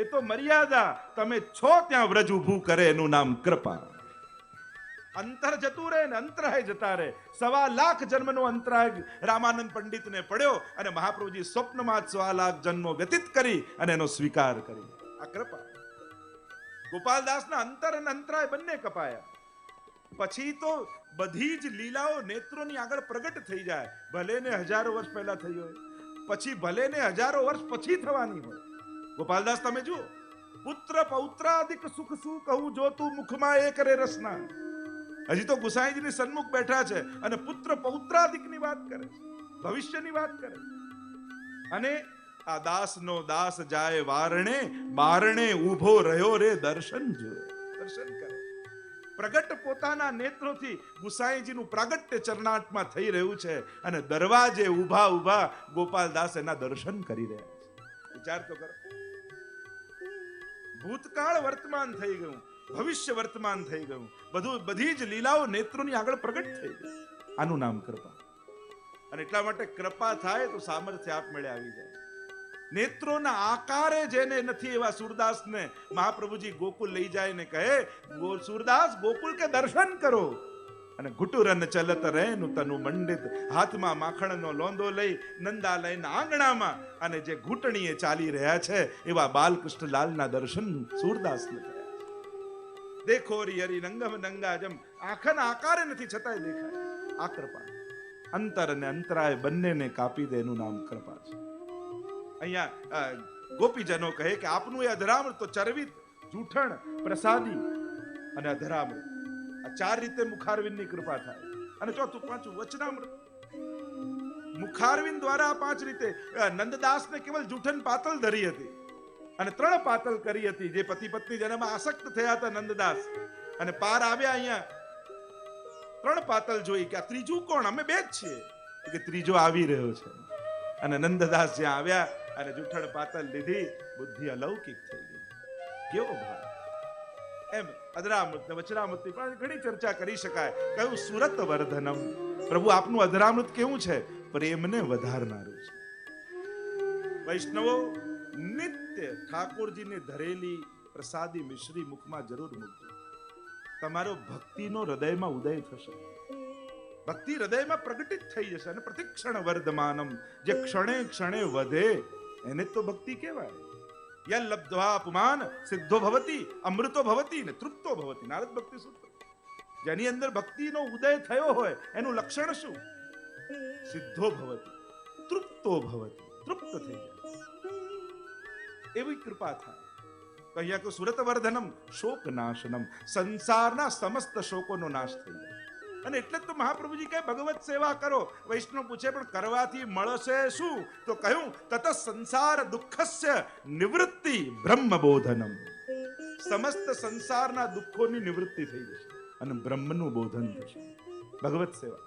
એ તો મર્યાદા, તમે છો ત્યાં વ્રજ ઊભું કરે એનું નામ કૃપા. અંતર જતું રહે ને અંતરાય જતા રહે. 1.25 લાખ જન્મનો અંતરાય રામાનંદ પંડિતને પડ્યો અને મહાપ્રભુજી સ્વપ્નમાં જ 1.25 લાખ જન્મો વ્યતીત કરી અને એનો સ્વીકાર કરી. આ કૃપા. ગોપાલદાસના અંતર અને અંતરાય બંને કપાયા. પછી તો બધી જ લીલાઓ નેત્રોની આગળ પ્રગટ થઈ જાય. ભલે ને હજારો વર્ષ પહેલા થઈ હોય, પછી ભલે ને હજારો વર્ષ પછી થવાની હોય. ગોપાલદાસ તમે જુઓ, પુત્ર પૌત્રાદિક સુખ શું કહું જો તું મુખમાં એ કરે રસના. હજી તો ગુસાઈજીની સન્મુખ બેઠા છે અને પુત્ર પૌત્રાદિકની વાત કરે છે, ભવિષ્યની વાત કરે છે. અને આ દાસનો દાસ જાય વારણે, બારણે ઊભો રહ્યો રે દર્શન જોયે. દર્શન કરે, પ્રગટ પોતાના નેત્રોથી ગુસાઈજીનું પ્રાગટ્ય ચરણાટમાં થઈ રહ્યું છે અને દરવાજે ઊભા ઊભા ગોપાલદાસ એના દર્શન કરી રહ્યા છે. વિચાર તો કરો, ભૂતકાળ વર્તમાન થઈ ગયું, ભવિષ્ય વર્તમાન થઈ ગયું, બધું બધી જ લીલાઓ નેત્રોની આગળ પ્રગટ થઈ ગઈ. આનું નામ કૃપા. અને એટલા માટે કૃપા થાય તો સામર્થ્ય આપમેળે આવી જાય. નેત્રોના આકારે જેને નથી એવા સુરદાસને મહાપ્રભુજી ગોકુલ લઈ જાય ને કહે, સુરદાસ ગોકુલ કે દર્શન કરો. અને ઘુટુરન ચલત રહેનું તનુ મંડિત, હાથમાં માખણનો લોંદો લઈ નંદાલયના આંગણામાં અને જે ઘૂંટણીએ ચાલી રહ્યા છે એવા બાલકૃષ્ણલાલના દર્શન સુરદાસને થયા. દેખો રી હરી નંગમ નંગાજમ, આંખના આકારે નથી છતાંય દેખાય. આ કૃપા. અંતર અને અંતરાય બંનેને કાપી દે એનું નામ કૃપા છે. અહીંયા ગોપીજનો કહે કે આપનું એ અધરામૃત તો ચરવિત, જૂઠણ, પ્રસાદી અને અધરામૃત, આ 4 રીતે મુખારવિંદની કૃપા થાય. અને ચોથું પાંચું વચનામૃત. મુખારવિંદ દ્વારા 5 રીતે નંદદાસને કેવલ જૂઠન પાતલ ધરી હતી અને 3 પાતલ કરી હતી. જે પતિ પત્ની જેનામાં આસક્ત થયા હતા નંદદાસ, અને પાર આવ્યા અહીંયા 3 પાતલ જોઈ કે આ ત્રીજું કોણ, અમે 2 જ છીએ. કે ત્રીજો આવી રહ્યો છે. અને નંદદાસ જ્યાં આવ્યા અને જૂઠણ પાતલ લીધી, બુદ્ધિ અલૌકિક થઈ ગઈ. કેવો ભાવ! એમ અધરામૃત ને વચનામૃતની પણ ઘણી ચર્ચા કરી શકાય. કયું સુરત વર્ધનમ, પ્રભુ આપનું અધરામૃત કેવું છે? પ્રેમને વધારનારું છે. વૈષ્ણવો નિત્ય ઠાકોરજીને ધરેલી પ્રસાદી મિશ્રી મુખમાં જરૂર મૂકજો. તમારો ભક્તિનો હૃદયમાં ઉદય થશે, ભક્તિ હૃદયમાં પ્રગટિત થઈ જશે. અને પ્રતિક્ષણ વર્ધમાનમ, જે ક્ષણે ક્ષણે વધે એને તો ભક્તિ કહેવાય. યલ લબ્ધ્વા પુમાન સિદ્ધો ભવતી, અમૃતો ભવતી ને તૃપ્તો ભવતી. નારદ ભક્તિ સૂત્ર. જેની અંદર ભક્તિનો ઉદય થયો હોય એનું લક્ષણ શું? સિદ્ધો ભવતી, તૃપ્તો ભવતી, તૃપ્ત થઈ જાય. એવી કૃપા થાય. તો અહીંયા કે સુરત વર્ધનમ શોક નાશનમ, સંસારના સમસ્ત શોકોનો નાશ થઈ જાય. અને એટલે જ તો મહાપ્રભુજી કહે ભગવત સેવા કરો. વૈષ્ણવ પૂછે પણ કરવાથી મળશે શું? તો કહ્યું તત સંસાર દુઃખસ્ય નિવૃત્તિ બ્રહ્મબોધનમ. સમસ્ત સંસારના દુઃખોની નિવૃત્તિ થઈ જશે અને બ્રહ્મનું બોધન થશે. ભગવત સેવા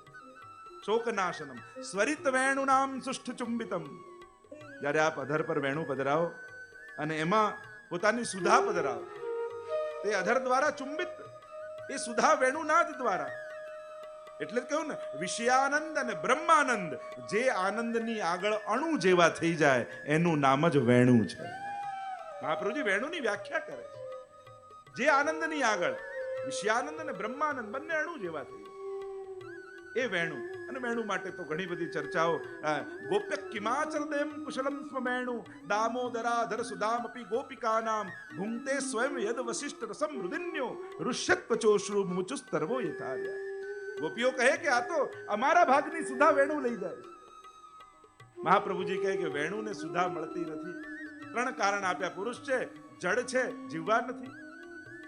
શોકનાશનમ સ્વરિત વેણુનામ સુષ્ઠ ચુંબિતમ. જ્યારે આપ અધર પર વેણુ પધરાવો અને એમાં પોતાની સુધા પધરાવો, તે અધર દ્વારા ચુંબિત, એ સુધા વેણુનાદ દ્વારા. એટલે જ કહ્યું ને વિષયાનંદ અને બ્રહ્માનંદ, જે આનંદની આગળ અણુ જેવા થઈ જાય એનું નામ જ વેણુ છે. મહાપ્રભુજી વેણુની વ્યાખ્યા કરે છે. જે આનંદની આગળ વિષયાનંદ અને બ્રહ્માનંદ બંને અણુ જેવા થઈ જાય એ વેણુ. અને વેણુ માટે તો ઘણી બધી ચર્ચાઓ. ગોપ્ય કિમાચર દેમ કુશલમ સ્વ વેણુ દામોદરાધર સુદામપી ગોપિકાનામ ભુંક્તે સ્વયં યદ વશિષ્ઠ રસમ રુદિન્યો ઋષ્યત્વચોશ્રુ મુચુસ્તરવો યથાર્યા. ગોપીઓ કહે કે આ તો અમારા ભાગની સુધા વેણુ લઈ જાય. મહાપ્રભુજી કહે કે વેણુને સુધા મળતી નથી. 3 કારણ આપ્યા. પુરુષ છે, જડ છે, જીવવા નથી,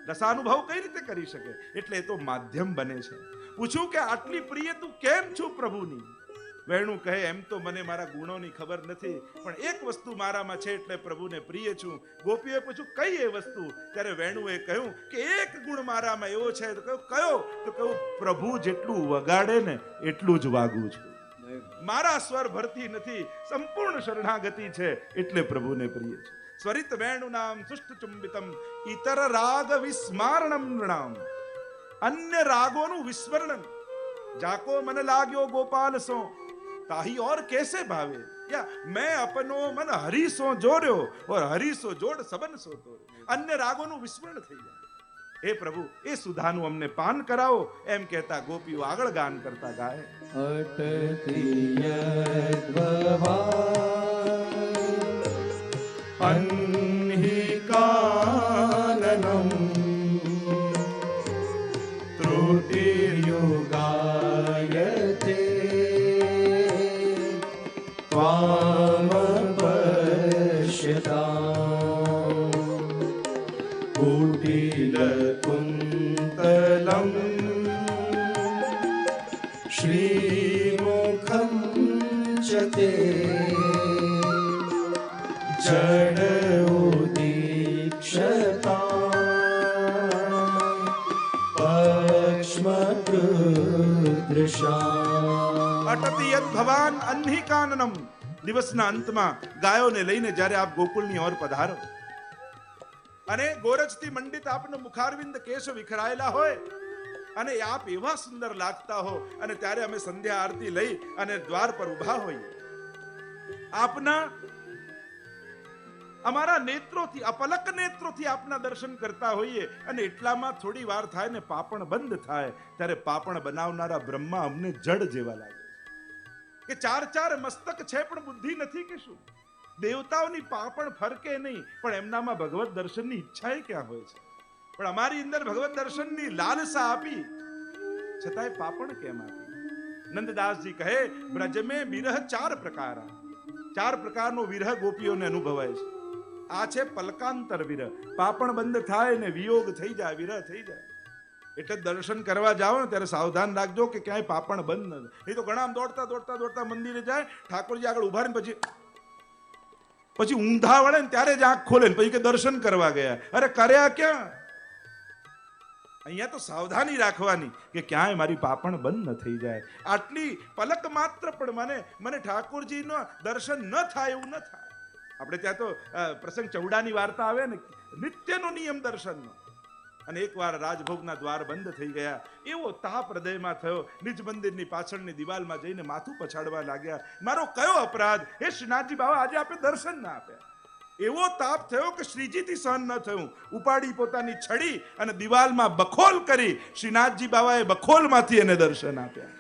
રસાનુભવ કઈ રીતે કરી શકે? એટલે એ તો માધ્યમ બને છે. પૂછ્યું કે આટલી પ્રિય તું કેમ છું પ્રભુની? વેણુ કહે એમ તો મને મારા ગુણોની ખબર નથી, પણ એક વસ્તુ મારામાં છે એટલે પ્રભુને પ્રિય છું. ગોપીએ પૂછ્યું કઈ એ વસ્તુ? ત્યારે વેણુએ કહ્યું કે એક ગુણ મારામાં એવો છે. તો કહ્યું કયો? તો કહ્યું પ્રભુ જેટલું વગાડે ને એટલું જ વાગું છું. મારા સ્વર ભરતી નથી, સંપૂર્ણ શરણાગતિ છે એટલે પ્રભુને પ્રિય છે. સ્વરિત વેણુ નામ સુષ્ઠ ચુંબિતમ ઇતર રાગ વિસ્મારણમ નૃણામ. અન્ય રાગોનું વિસ્મરણ. જાકો મન લાગ્યો ગોપાલ સો તાહી और कैसे भावे, या मैं अपनो मन हरि सो जोड़्यो और हरि सो जोड़ सबन सो तोड़्यो. અન્ય રાગોનું વિસ્મરણ થઈ જાય. હે પ્રભુ એ સુધાનું અમને પાન કરાવો, એમ કહેતા ગોપીઓ આગળ ગાન કરતા ગાય. અન્હિકાનનમ ત્રુટિર્યુગાયતે ત્વામ પશ્યતામ કુટિલકુંતલમ શ્રીમુખમ ચ તે જડ અટતિ યદ ભવાન અન્હિકાનનમ. દિવસના અંતમાં ગાયોને લઈને જ્યારે આપ ગોકુળની ઓર પધારો અને ગોરજથી મંડિત આપનો મુખારવિંદ કેશ વિખરાયેલા હોય અને આપ એવા સુંદર લાગતા હો, અને ત્યારે અમે સંધ્યા આરતી લઈ અને દ્વાર પર ઊભા હોઈએ. આપના અમારા નેત્રોથી, અપલક નેત્રોથી આપના દર્શન કરતા હોઈએ અને એટલામાં થોડી વાર થાય ને પાપણ બંધ થાય, ત્યારે પાપણ બનાવનારા બ્રહ્મા અમને જડ જેવા લાગે કે 4 મસ્તક છે પણ બુદ્ધિ નથી કે શું? દેવતાઓની પાપણ ફરકે નહીં, પણ એમનામાં ભગવત દર્શનની ઈચ્છા ક્યાં હોય છે? પણ અમારી અંદર ભગવત દર્શનની લાલસા આપી છતાંય પાપણ કેમ આપી? નંદદાસજી કહે બ્રજ મેં વિરહ 4 પ્રકારા. 4 પ્રકારનો વિરહ ગોપીઓને અનુભવાય છે. આ છે પલકાંતર વિરહ. પાપણ બંધ થાય ને વિયોગ થઈ જાય, વિરહ થઈ જાય. એટલે દર્શન કરવા જાઓ ને ત્યારે સાવધાન રાખજો કે ક્યાંય પાપણ બંધ ન. એ તો ઘણા દોડતા દોડતા દોડતા મંદિરે જાય, ઠાકોરજી આગળ ઉભા રહીને પછી ઊંધા વળે ને ત્યારે જ આંખ ખોલે ને પછી કે દર્શન કરવા ગયા. અરે કર્યા ક્યાં? અહીંયા તો સાવધાની રાખવાની કે ક્યાંય મારી પાપણ બંધ ન થઈ જાય. આટલી પલક માત્ર પણ મને ઠાકોરજીનો દર્શન ન થાય એવું ન થાય. આપણે ત્યાં તો પ્રસંગ ચૌડાની વાર્તા આવે ને, નિત્યનો નિયમ દર્શનનો. અને એકવાર રાજભોગના દ્વાર બંધ થઈ ગયા, એવો તાપ હૃદયમાં થયો, નિજ મંદિરની પાછળની દિવાલમાં જઈને માથું પછાડવા લાગ્યા. મારો કયો અપરાધ? હે શ્રીનાથજી બાબા, આજે આપણે દર્શન ના આપ્યા. એવો તાપ થયો કે શ્રીજીથી સહન ન થયું. ઉપાડી પોતાની છડી અને દિવાલમાં બખોલ કરી શ્રીનાથજી બાબાએ બખોલમાંથી એને દર્શન આપ્યા.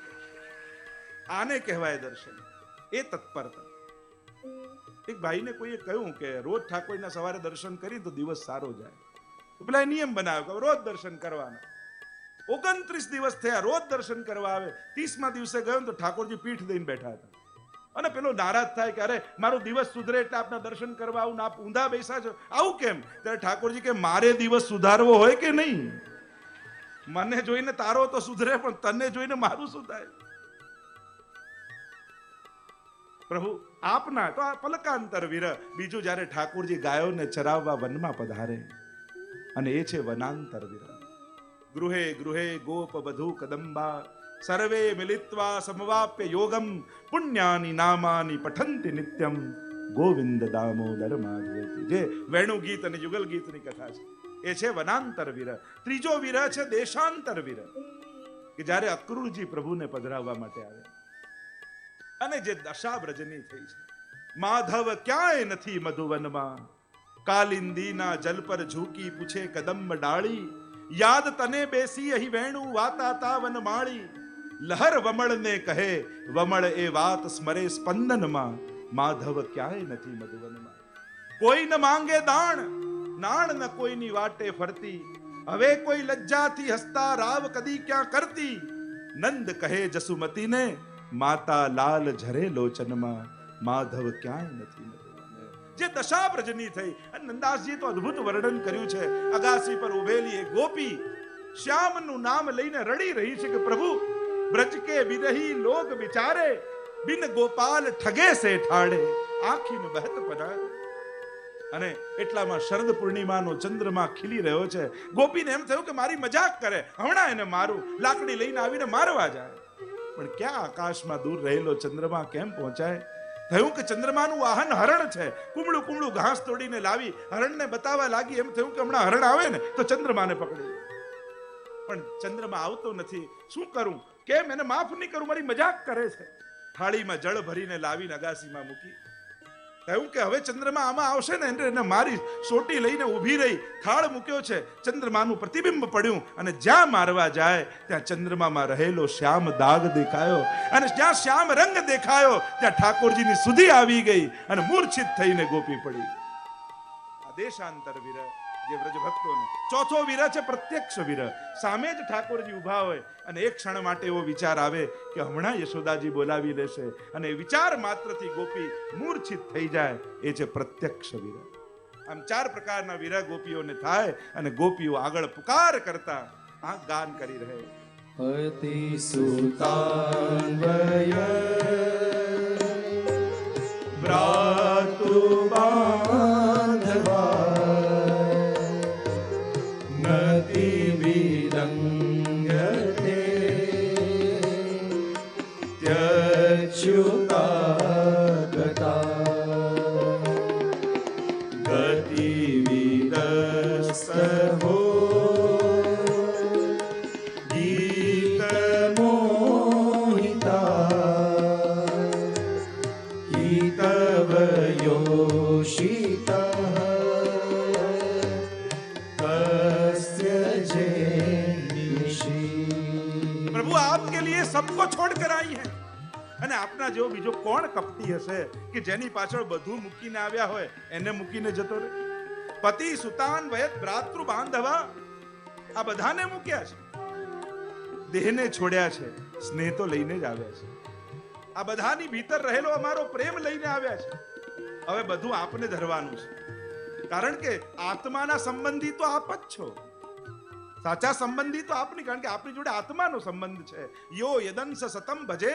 આને કહેવાય દર્શન, એ તત્પરતા. એક ભાઈને કોઈએ કહ્યું કે રોજ ઠાકોરના સવારે દર્શન કરી તો દિવસ સારો જાય. તો પેલા નિયમ બનાવ્યો કે રોજ દર્શન કરવાના. 29 દિવસ થયા, રોજ દર્શન કરવા આવે. 30મા દિવસે ગયો તો ઠાકોરજી પીઠ દઈને બેઠા હતા. અને પેલો નારાજ થાય કે અરે મારો દિવસ સુધરે એટલે આપના દર્શન કરવા આવું, આપ ઊંધા બેસા છો, આવું કેમ? ત્યારે ઠાકોરજી કે મારે દિવસ સુધારવો હોય કે નહીં? મને જોઈને તારો તો સુધરે, પણ તને જોઈને મારું શું થાય? પ્રભુ આપના તો આ પલકાંતર વીર. બીજું જ્યારે ઠાકોરજી ગાયોને ચરાવવા વનમાં પધારે, અને એ છે વનાંતર વીર. ગૃહે ગૃહે ગોપ વધુ કદંબા સર્વે મિલિત્વા સમવાપ્ય યોગમ પુણ્યાની નામાની પઠંતિ નિત્યમ ગોવિંદ દામોદર માધવેતિ. જે વેણુ ગીત અને યુગલ ગીતની કથા છે એ છે વનાંતર વીર. ત્રીજો વીર છે દેશાંતર વીર, કે જ્યારે અક્રૂરજી પ્રભુને પધરાવવા માટે આવે અને જે દશા બ્રજની થઈ છે. માધવ ક્યાંય નથી મધુવનમાં, કાલિંદીના જલ પર ઝૂકી પૂછે કદંબ ડાળી, યાદ તને બેસી અહીં વેણુ વાતા તા વનમાળી. લહર વમળ ને કહે વમળ એ વાત સ્મરે સ્પંદનમાં, માધવ ક્યાંય નથી મધુવનમાં. કોઈ ન માંગે દાણ, નાણ ન કોઈની વાટે ફરતી, હવે કોઈ લજ્જાથી હસતા રાવ કદી ક્યાં કરતી. નંદ કહે જસુમતીને માતા લાલ ઝરે લોચનમાં, માધવ ક્યાંય નથી મધુવનમાં. જે દશા બ્રજની થઈ, અને નંદાસજી તો અદ્ભુત વર્ણન કર્યું છે. અગાસી પર ઉભેલી એ ગોપી શ્યામનું નામ લઈને રડી રહી છે કે પ્રભુ બ્રજ કે વિરહી લોગ વિચારે, બિન ગોપાલ ઠગે સે ઠાડે, આંખીન બહત પનારે. અને એટલામાં શરદ પૂર્ણિમાનો ચંદ્રમા ખીલી રહ્યો છે. ગોપીને એમ થયું કે મારી મજાક કરે, હમણાં એને મારું, લાકડી લઈને આવીને મારવા જાય. પણ ક્યાં આકાશમાં દૂર રહેલો ચંદ્રમા કેમ પહોંચાય? થયું કે ચંદ્રમાનું વાહન હરણ છે. કુમળું કુમળું ઘાસ તોડીને લાવી હરણને બતાવવા લાગી. એમ થયું કે હમણાં હરણ આવે ને તો ચંદ્રમાને પકડી, પણ ચંદ્રમા આવતો નથી. શું કરું? કેમ એને માફ નહીં કરું? મારી મજાક કરે છે. થાળીમાં જળ ભરીને લાવીને અગાસીમાં મૂકી. કહ્યું કે હવે ચંદ્રમા આમાં આવશે ને એને મારી. સોટી લઈને ઊભી રહી, થાળ મૂક્યો છે, ચંદ્રમાનું પ્રતિબિંબ પડ્યું, અને જ્યાં મારવા જાય ત્યાં ચંદ્રમામાં રહેલો શ્યામ દાગ દેખાયો, અને જ્યાં શ્યામ રંગ દેખાયો ત્યાં ઠાકોરજીની સુધી આવી ગઈ અને મૂર્છિત થઈને ગોપી પડી. આ દેશાંતર વીર જે વ્રજ ભક્તોને. ચોથો વીર છે પ્રત્યક્ષ વીર. સામે જ ઠાકોરજી ઊભા હોય અને એક ક્ષણ માટે એવો વિચાર આવે કે હમણાં યશોદાજી બોલાવી લેશે, અને વિચાર માત્રથી ગોપી મૂર્છિત થઈ જાય. એ છે પ્રત્યક્ષ વીર. આમ ચાર પ્રકારના વીર ગોપીઓને થાય, અને ગોપીઓ આગળ પુકાર કરતા આ ગાન કરી રહે. પતિ સુતાન્વય ભ્રાતૃ બાંધવા નતિ વિદંગતે ત્યચ્યુતા ગતિ વિદસ્તભો ગીત મોહિતા હિતવયોષિતા प्रभु आपके लिए सबको छोड़कर आई है, અને આપના જેવો બીજો કોણ કપટી હશે કે જેની પાછળ બધું મૂકીને આવ્યા હોય એને મૂકીને જતો રહે. પતિ સુતાન વયત ભ્રાતૃ બાંધવા, આ બધાને મૂક્યા છે, દેહને છોડ્યા છે, સ્નેહ તો લઈને જ આવ્યા છે. આ બધાની ભીતર રહેલો અમારો પ્રેમ લઈને આવ્યા છે. હવે બધું આપને ધરવાનું છે, કારણ કે આત્માના સંબંધી તો આપ જ છો. સાચા સંબંધી તો આપની, કારણ કે આપની જોડે આત્માનો સંબંધ છે. યો યદંસ સતમ ભજે,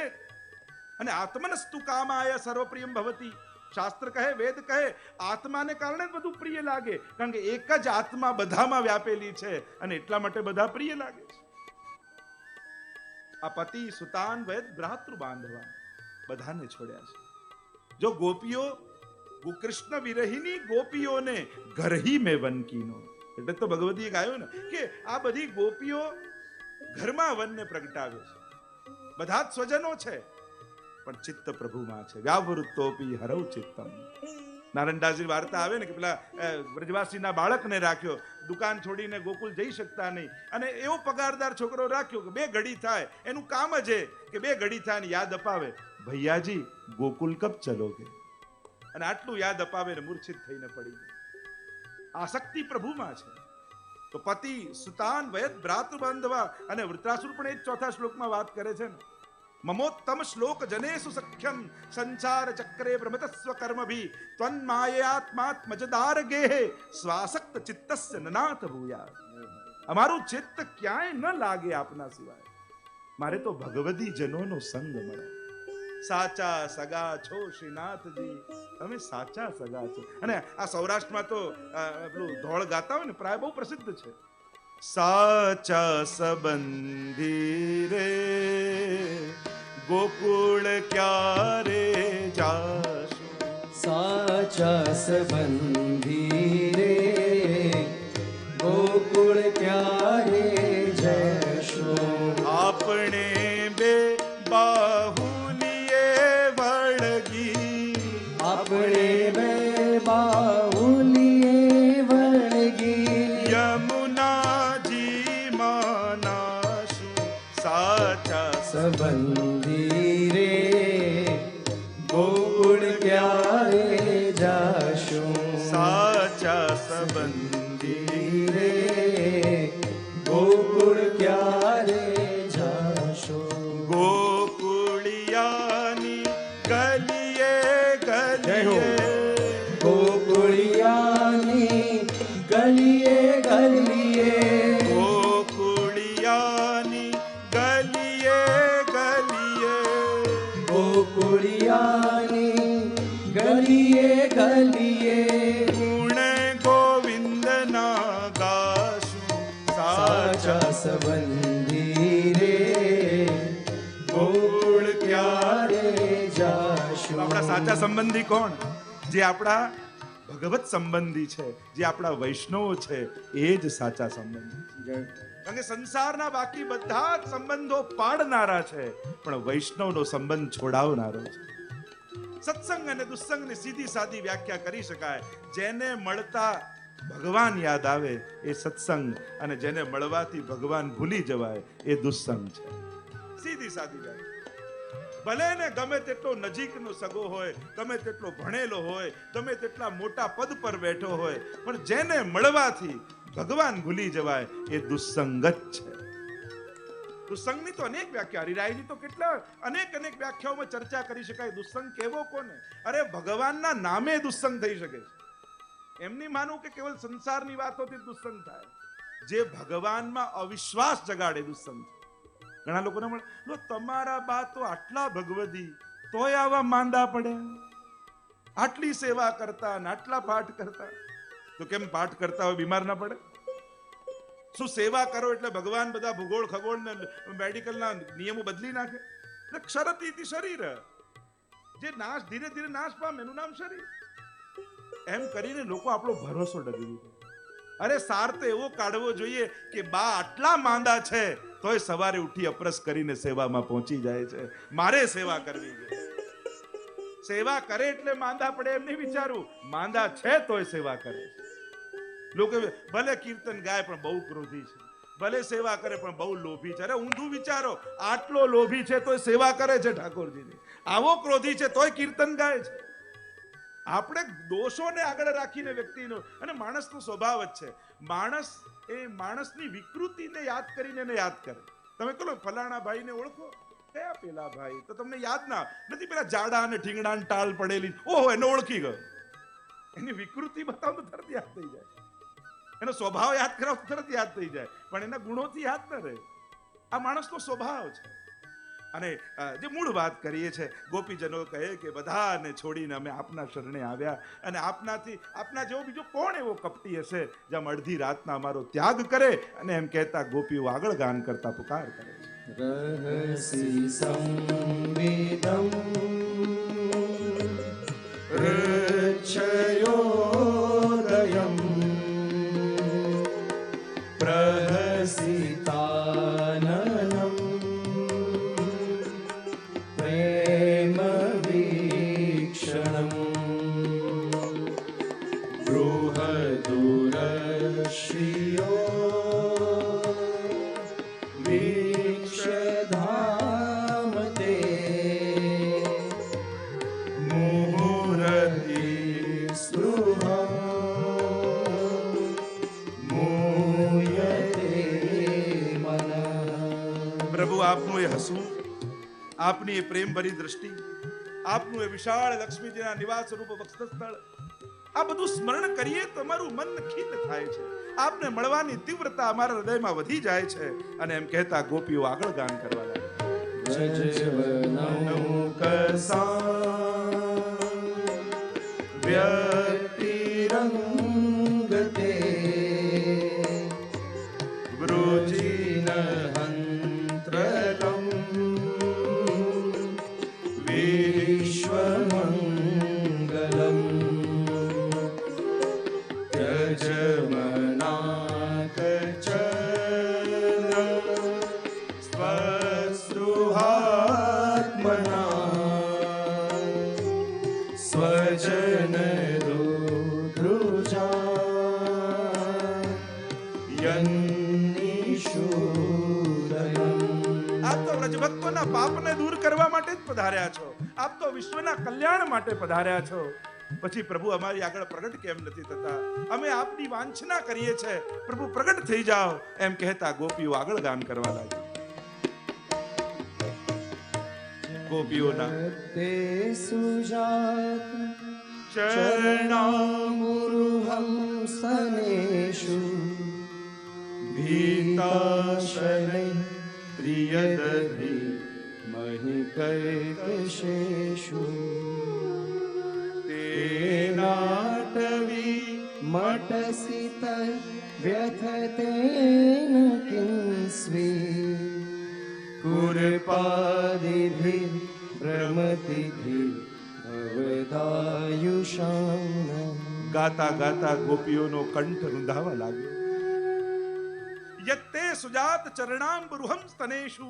અને આત્મનસ્તુ કામાય સર્વપ્રિયમ ભવતી. શાસ્ત્ર કહે, વેદ કહે, આત્માને કારણે જ બધું પ્રિય લાગે, કારણ કે એક જ આત્મા બધામાં વ્યાપેલી છે, અને એટલા માટે બધા પ્રિય લાગે છે. આ પતિ સુતાન વૈદ ભ્રાતૃ બાંધવા, બધાને છોડ્યા છે. જો ગોપીઓ કૃષ્ણ વિરહીની ગોપીઓને ઘરહી મેં વન કીનો, એટલે તો ભગવતીએ ગાયું ને કે આ બધી ગોપીઓ ઘરમાં વનને પ્રગટાવે છે. બધા જ સ્વજનો છે, પણ ચિત્ત પ્રભુમાં છે. વ્યાવૃત્તોપી હરૌ ચિત્તમ. નારણદાસજી વાર્તા આવે ને કે પેલા વ્રજવાસીના બાળકને રાખ્યો, દુકાન છોડીને ગોકુલ જઈ શકતા નહીં, અને એવો પગારદાર છોકરો રાખ્યો કે 2 ઘડી થાય, એનું કામ જ કે 2 ઘડી થાય ને યાદ અપાવે, ભૈયાજી ગોકુલ કબ ચલોગે, અને આટલું યાદ અપાવે ને મૂર્છિત થઈને પડી ગઈ. આસક્તિ પ્રભુમાં છે. તો પતિ સુતાન વયત ભ્રાતૃ બાંધવા, અને વૃત્રાસુર પણ એ ચોથા શ્લોકમાં વાત કરે છે ને, મમોત્તમ શ્લોક જનેસુ સખ્યમ સંસાર ચક્રે ભ્રમતસ્વ કર્મભી ત્વન્માયાત્માત્મજદાર ગેહે સ્વાસક્ત ચિત્તસ્ય નનાથ ભૂયા. અમારું ચિત્ત ક્યાંય ન લાગે આપના સિવાય. મારે તો ભગવદી જનોનો સંગ મળે. સાચા સગા છો શ્રીનાથજી, તમે સાચા સગા છો. અને આ સૌરાષ્ટ્રમાં તો પેલું ધોળ ગાતા હોય ને, પ્રાય બહુ પ્રસિદ્ધ છે. સાચા સંબંધી રે ગોકુળ ક્યારે જાશું. સાચા સંબંધી રે ગોકુળ ક્યારે જશું. આપણે બે બાહુલીએ વળગી, આપણે બે બાહુલીએ વળગી યમુનાજી માનાશું. સાચા સંબંધી રે ગોકુળ ક્યારે જાશું. સાચા સંબંધી રે ગોકુળ ક્યારે જાશું. ગોકુળિયાની ગલીએ જય હો. ગલીએ ગોકુળિયાની ગલીએ ગલીએ ગોકુળિયાની ગલીએ ગલીએ ગોકુળિયાની ગલીએ ગલીએ ગુણ ગોવિંદના ગાશું. સાચા સંબંધી રે ગોકુળ ક્યારે જાશું. આપણા સાચા સંબંધી કોણ? જે આપણા ભગવત સંબંધી છે, જે આપણા વૈષ્ણવો છે, એ જ સાચા સંબંધી છે. કારણ કે સંસારના બાકી બધા જ સંબંધો પાડનારા છે, પણ વૈષ્ણવનો સંબંધ છોડાવનારો છે. સત્સંગ અને દુસ્સંગની સીધી સાદી વ્યાખ્યા કરી શકાય. જેને મળતા ભગવાન યાદ આવે એ સત્સંગ, અને જેને મળવાથી ભગવાન ભૂલી જવાય એ દુસ્સંગ છે. સીધી સાદી વ્યાખ્યા. ભલે ને ગમે તેટલો નજીકનો સગો હોય, ગમે તેટલો ભણેલો હોય, ગમે તેટલા મોટા પદ પર બેઠો હોય, પણ જેને મળવાથી ભગવાન ભૂલી જવાય એ દુસ્સંગ જ છે. દુસ્સંગની તો અનેક વ્યાખ્યા, હરિરાયની તો કેટલા અનેક વ્યાખ્યાઓમાં ચર્ચા કરી શકાય. દુસ્સંગ કેવો કોને? અરે ભગવાનના નામે દુસ્સંગ થઈ શકે છે. એમની માનું કે કેવલ સંસારની વાતોથી દુસ્સંગ થાય. જે ભગવાનમાં અવિશ્વાસ જગાડે દુસ્સંગ છે. ઘણા લોકોને મળે, લો તમારા બા તો આટલા ભગવદી, તોય આવા માંદા પડ્યા, આટલી સેવા કરતા ને આટલા પાઠ કરતા. તો કેમ પાઠ કરતા હોય બીમાર ના પડે? શું સેવા કરો એટલે ભગવાન બધા ભૂગોળ ખગોળ ને મેડિકલના નિયમો બદલી નાખે? ક્ષરતી શરીર, જે નાશ ધીરે ધીરે નાશ પામે એનું નામ શરીર. એમ કરીને લોકો આપણો ભરોસો ડગી દીધો. અરે સાર તો એવો કાઢવો જોઈએ કે બા આટલા માંદા છે તોય સવારે ઉઠી અપરસ કરીને સેવામાં પહોંચી જાય છે. મારે સેવા કરવી છે. સેવા કરે એટલે માંદા પડે એમ નહીં વિચારવું, માંદા છે તોય સેવા કરે છે. લોકો ભલે કીર્તન ગાય પણ બહુ ક્રોધી છે, ભલે સેવા કરે પણ બહુ લોભી છે. અરે ઊંધું વિચારો, આટલો લોભી છે તોય સેવા કરે છે ઠાકોરજીની, આવો ક્રોધી છે તોય કીર્તન ગાય છે. આપણે દોષોને આગળ રાખીને વ્યક્તિનો, અને માણસનો સ્વભાવ જ છે, માણસ એ માણસની વિકૃતિને યાદ કરીને એને યાદ કરે. તમે કહો ફલાણા ભાઈને ઓળખો, કયા પેલા ભાઈ? તો તમને યાદ ના નથી, પેલા જાડા અને ઠીંગડા ટાળ પડેલી, ઓહો એને ઓળખી ગયો. એની વિકૃતિ બતાવો તો તરત યાદ થઈ જાય, એનો સ્વભાવ યાદ કરાવો તો તરત યાદ થઈ જાય, પણ એના ગુણોથી યાદ ન રહે. આ માણસનો સ્વભાવ છે. અને જે મૂળ વાત કરીએ છે, ગોપીજનો કહે કે બધાને છોડીને અમે આપના શરણે આવ્યા, અને આપના જેવો બીજો કોણ એવો કપટી હશે જેમ અડધી રાતના અમારો ત્યાગ કરે, અને એમ કહેતા ગોપીઓ આગળ ગાન કરતા પુકાર કરે છે. રહસી સંવેદમ રક્ષયોદયમ પ્રહસિતાનનમ પ્રેમ વીક્ષણમ બૃહદુરશ્રિયો વીક્ષધામ તે મુહુરતિ સ્પૃહા મૂયતે મનઃ. પ્રભુ આપનું એ હસવું, આપની એ પ્રેમ ભરી દ્રષ્ટિ, આપનું એ વિશાળ લક્ષ્મીજીના નિવાસ રૂપ વક્ષસ્થળ, આ બધું સ્મરણ કરીએ તો અમારું મન ખીન થાય છે, આપને મળવાની તીવ્રતા અમારા હૃદયમાં વધી જાય છે. અને એમ કહેતા ગોપીઓ આગળ ગાન કરવા લાગે. વ્યક્તિરંગતે વૃજિનહંત્રકમ વિશ્વમંગલમ સ્વજન આપ તો વ્રજભક્તોના પાપને દૂર કરવા માટે જ પધાર્યા છો, આપ તો વિશ્વના કલ્યાણ માટે પધાર્યા છો. પછી પ્રભુ અમારી આગળ પ્રગટ કેમ નથી થતા? અમે આપની વાંછના કરીએ છે, પ્રભુ પ્રગટ થઈ જાઓ. એમ કહેતા ગોપીઓ આગળ ગાન કરવા લાગી. ગોપીઓના તે સુજાત ચરણામુરુહં સનેષુ ભીતાશનૈ પ્રિયદધિ મહિકૈકશેષુ તેનાટવી મટસિત વ્યથતેન કિંસ્વી કુરપાદિભિ ભ્રમતિભિ ભવદાયુષામ. ગાતા ગાતા ગોપીઓનો કંઠ રૂંધાવા લાગ્યો. યત્તે સુજાત ચરણામ્બરુહં સ્તનેષુ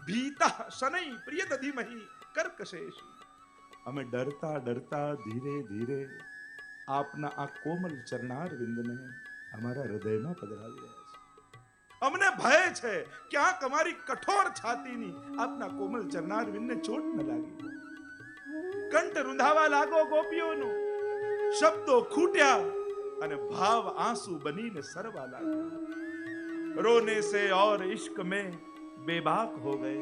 ભીતા શનૈ પ્રિયદધિમહિ કર્કશેષુ. અમે ડરતા ડરતા ધીરે ધીરે આપના આ કોમલ ચરણારવિંદને અમારા હૃદયમાં પધરાવી રહ્યા છે. અમને ભય છે ક્યાંક અમારી કઠોર છાતીની આપના કોમલ ચરણારવિંદને ચોટ ન લાગી. કંઠ રૂંધાવા લાગો ગોપીઓનો. શબ્દો ખૂટ્યા અને ભાવ આંસુ બનીને સરવા લાગ્યા. रोने से और इश्क में बेबाक हो गए,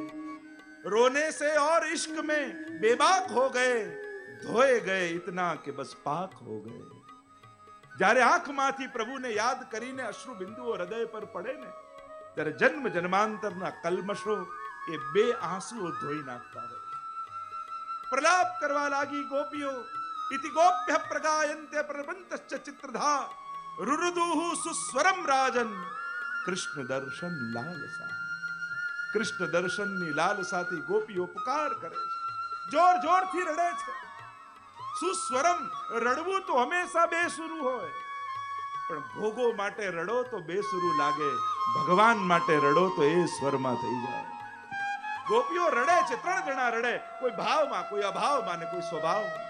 रोने से और इश्क में बेबाक हो गए, धोए गए इतना कि बस पाक हो गए. જ્યારે આંખમાંથી પ્રભુને યાદ કરીને અશ્રુ બિંદુઓ હૃદય પર પડે ને, ત્યારે જન્મ જન્માંતરના કલ્મશો એ બે આંસુઓ ધોઈ નાખતા હોય. પ્રલાપ કરવા લાગી ગોપીઓ. ઇતિ ગોપ્ય પ્રગાયન્તે પ્રબંતશ્ચ ચિત્રધા રુરુદુહુ સુસ્વરમ રાજન કૃષ્ણ દર્શન લાલસા. કૃષ્ણ દર્શનની લાલસાથી ગોપીઓ પુકાર કરે છે, જોર જોરથી રડે છે. સુસ્વરમ, રડવું તો હંમેશા બેસુરું હોય, પણ ભોગો માટે રડો તો બેસુરું લાગે, ભગવાન માટે રડો તો એ સ્વરમાં થઈ જાય. ગોપીઓ રડે છે, 3 જણા રડે, કોઈ ભાવમાં, કોઈ અભાવમાં ને કોઈ સ્વભાવમાં.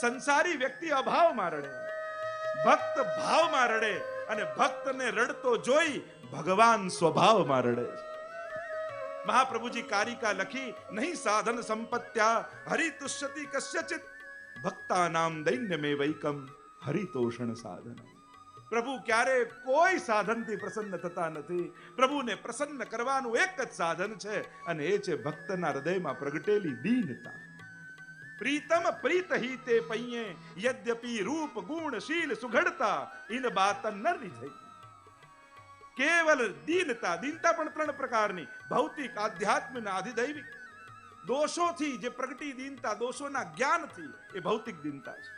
સંસારી વ્યક્તિ અભાવમાં રડે, ભક્ત ભાવમાં રડે, અને ભક્તને રડતો જોઈ ભગવાન સ્વભાવમાં રડે છે. મહાપ્રભુજી કારિકા લખી, નહીં સાધન સંપત્ત્યા હરિ તુષ્યતિ કસ્યચિત ભક્તાનામ દૈન્ય મે વૈકમ હરિતોષણ સાધન. પ્રભુ ક્યારે કોઈ સાધનથી પ્રસન્ન થતા નથી. પ્રભુને પ્રસન્ન કરવાનું એક જ સાધન છે, અને એ છે ભક્તના હૃદયમાં પ્રગટેલી દીનતા. પ્રીતમ પ્રીત હી તે પૈયે યદ્યપી રૂપ ગુણ શીલ સુઘડતા ઇન બાત ન રીઝઈ. કેવલ દીનતા. દીનતા પણ 3 પ્રકારની, ભૌતિક, આધ્યાત્મિક અને આધિદૈવિક. દોષોથી જે પ્રગટી દીનતા, દોષોના જ્ઞાનથી, એ ભૌતિક દીનતા છે.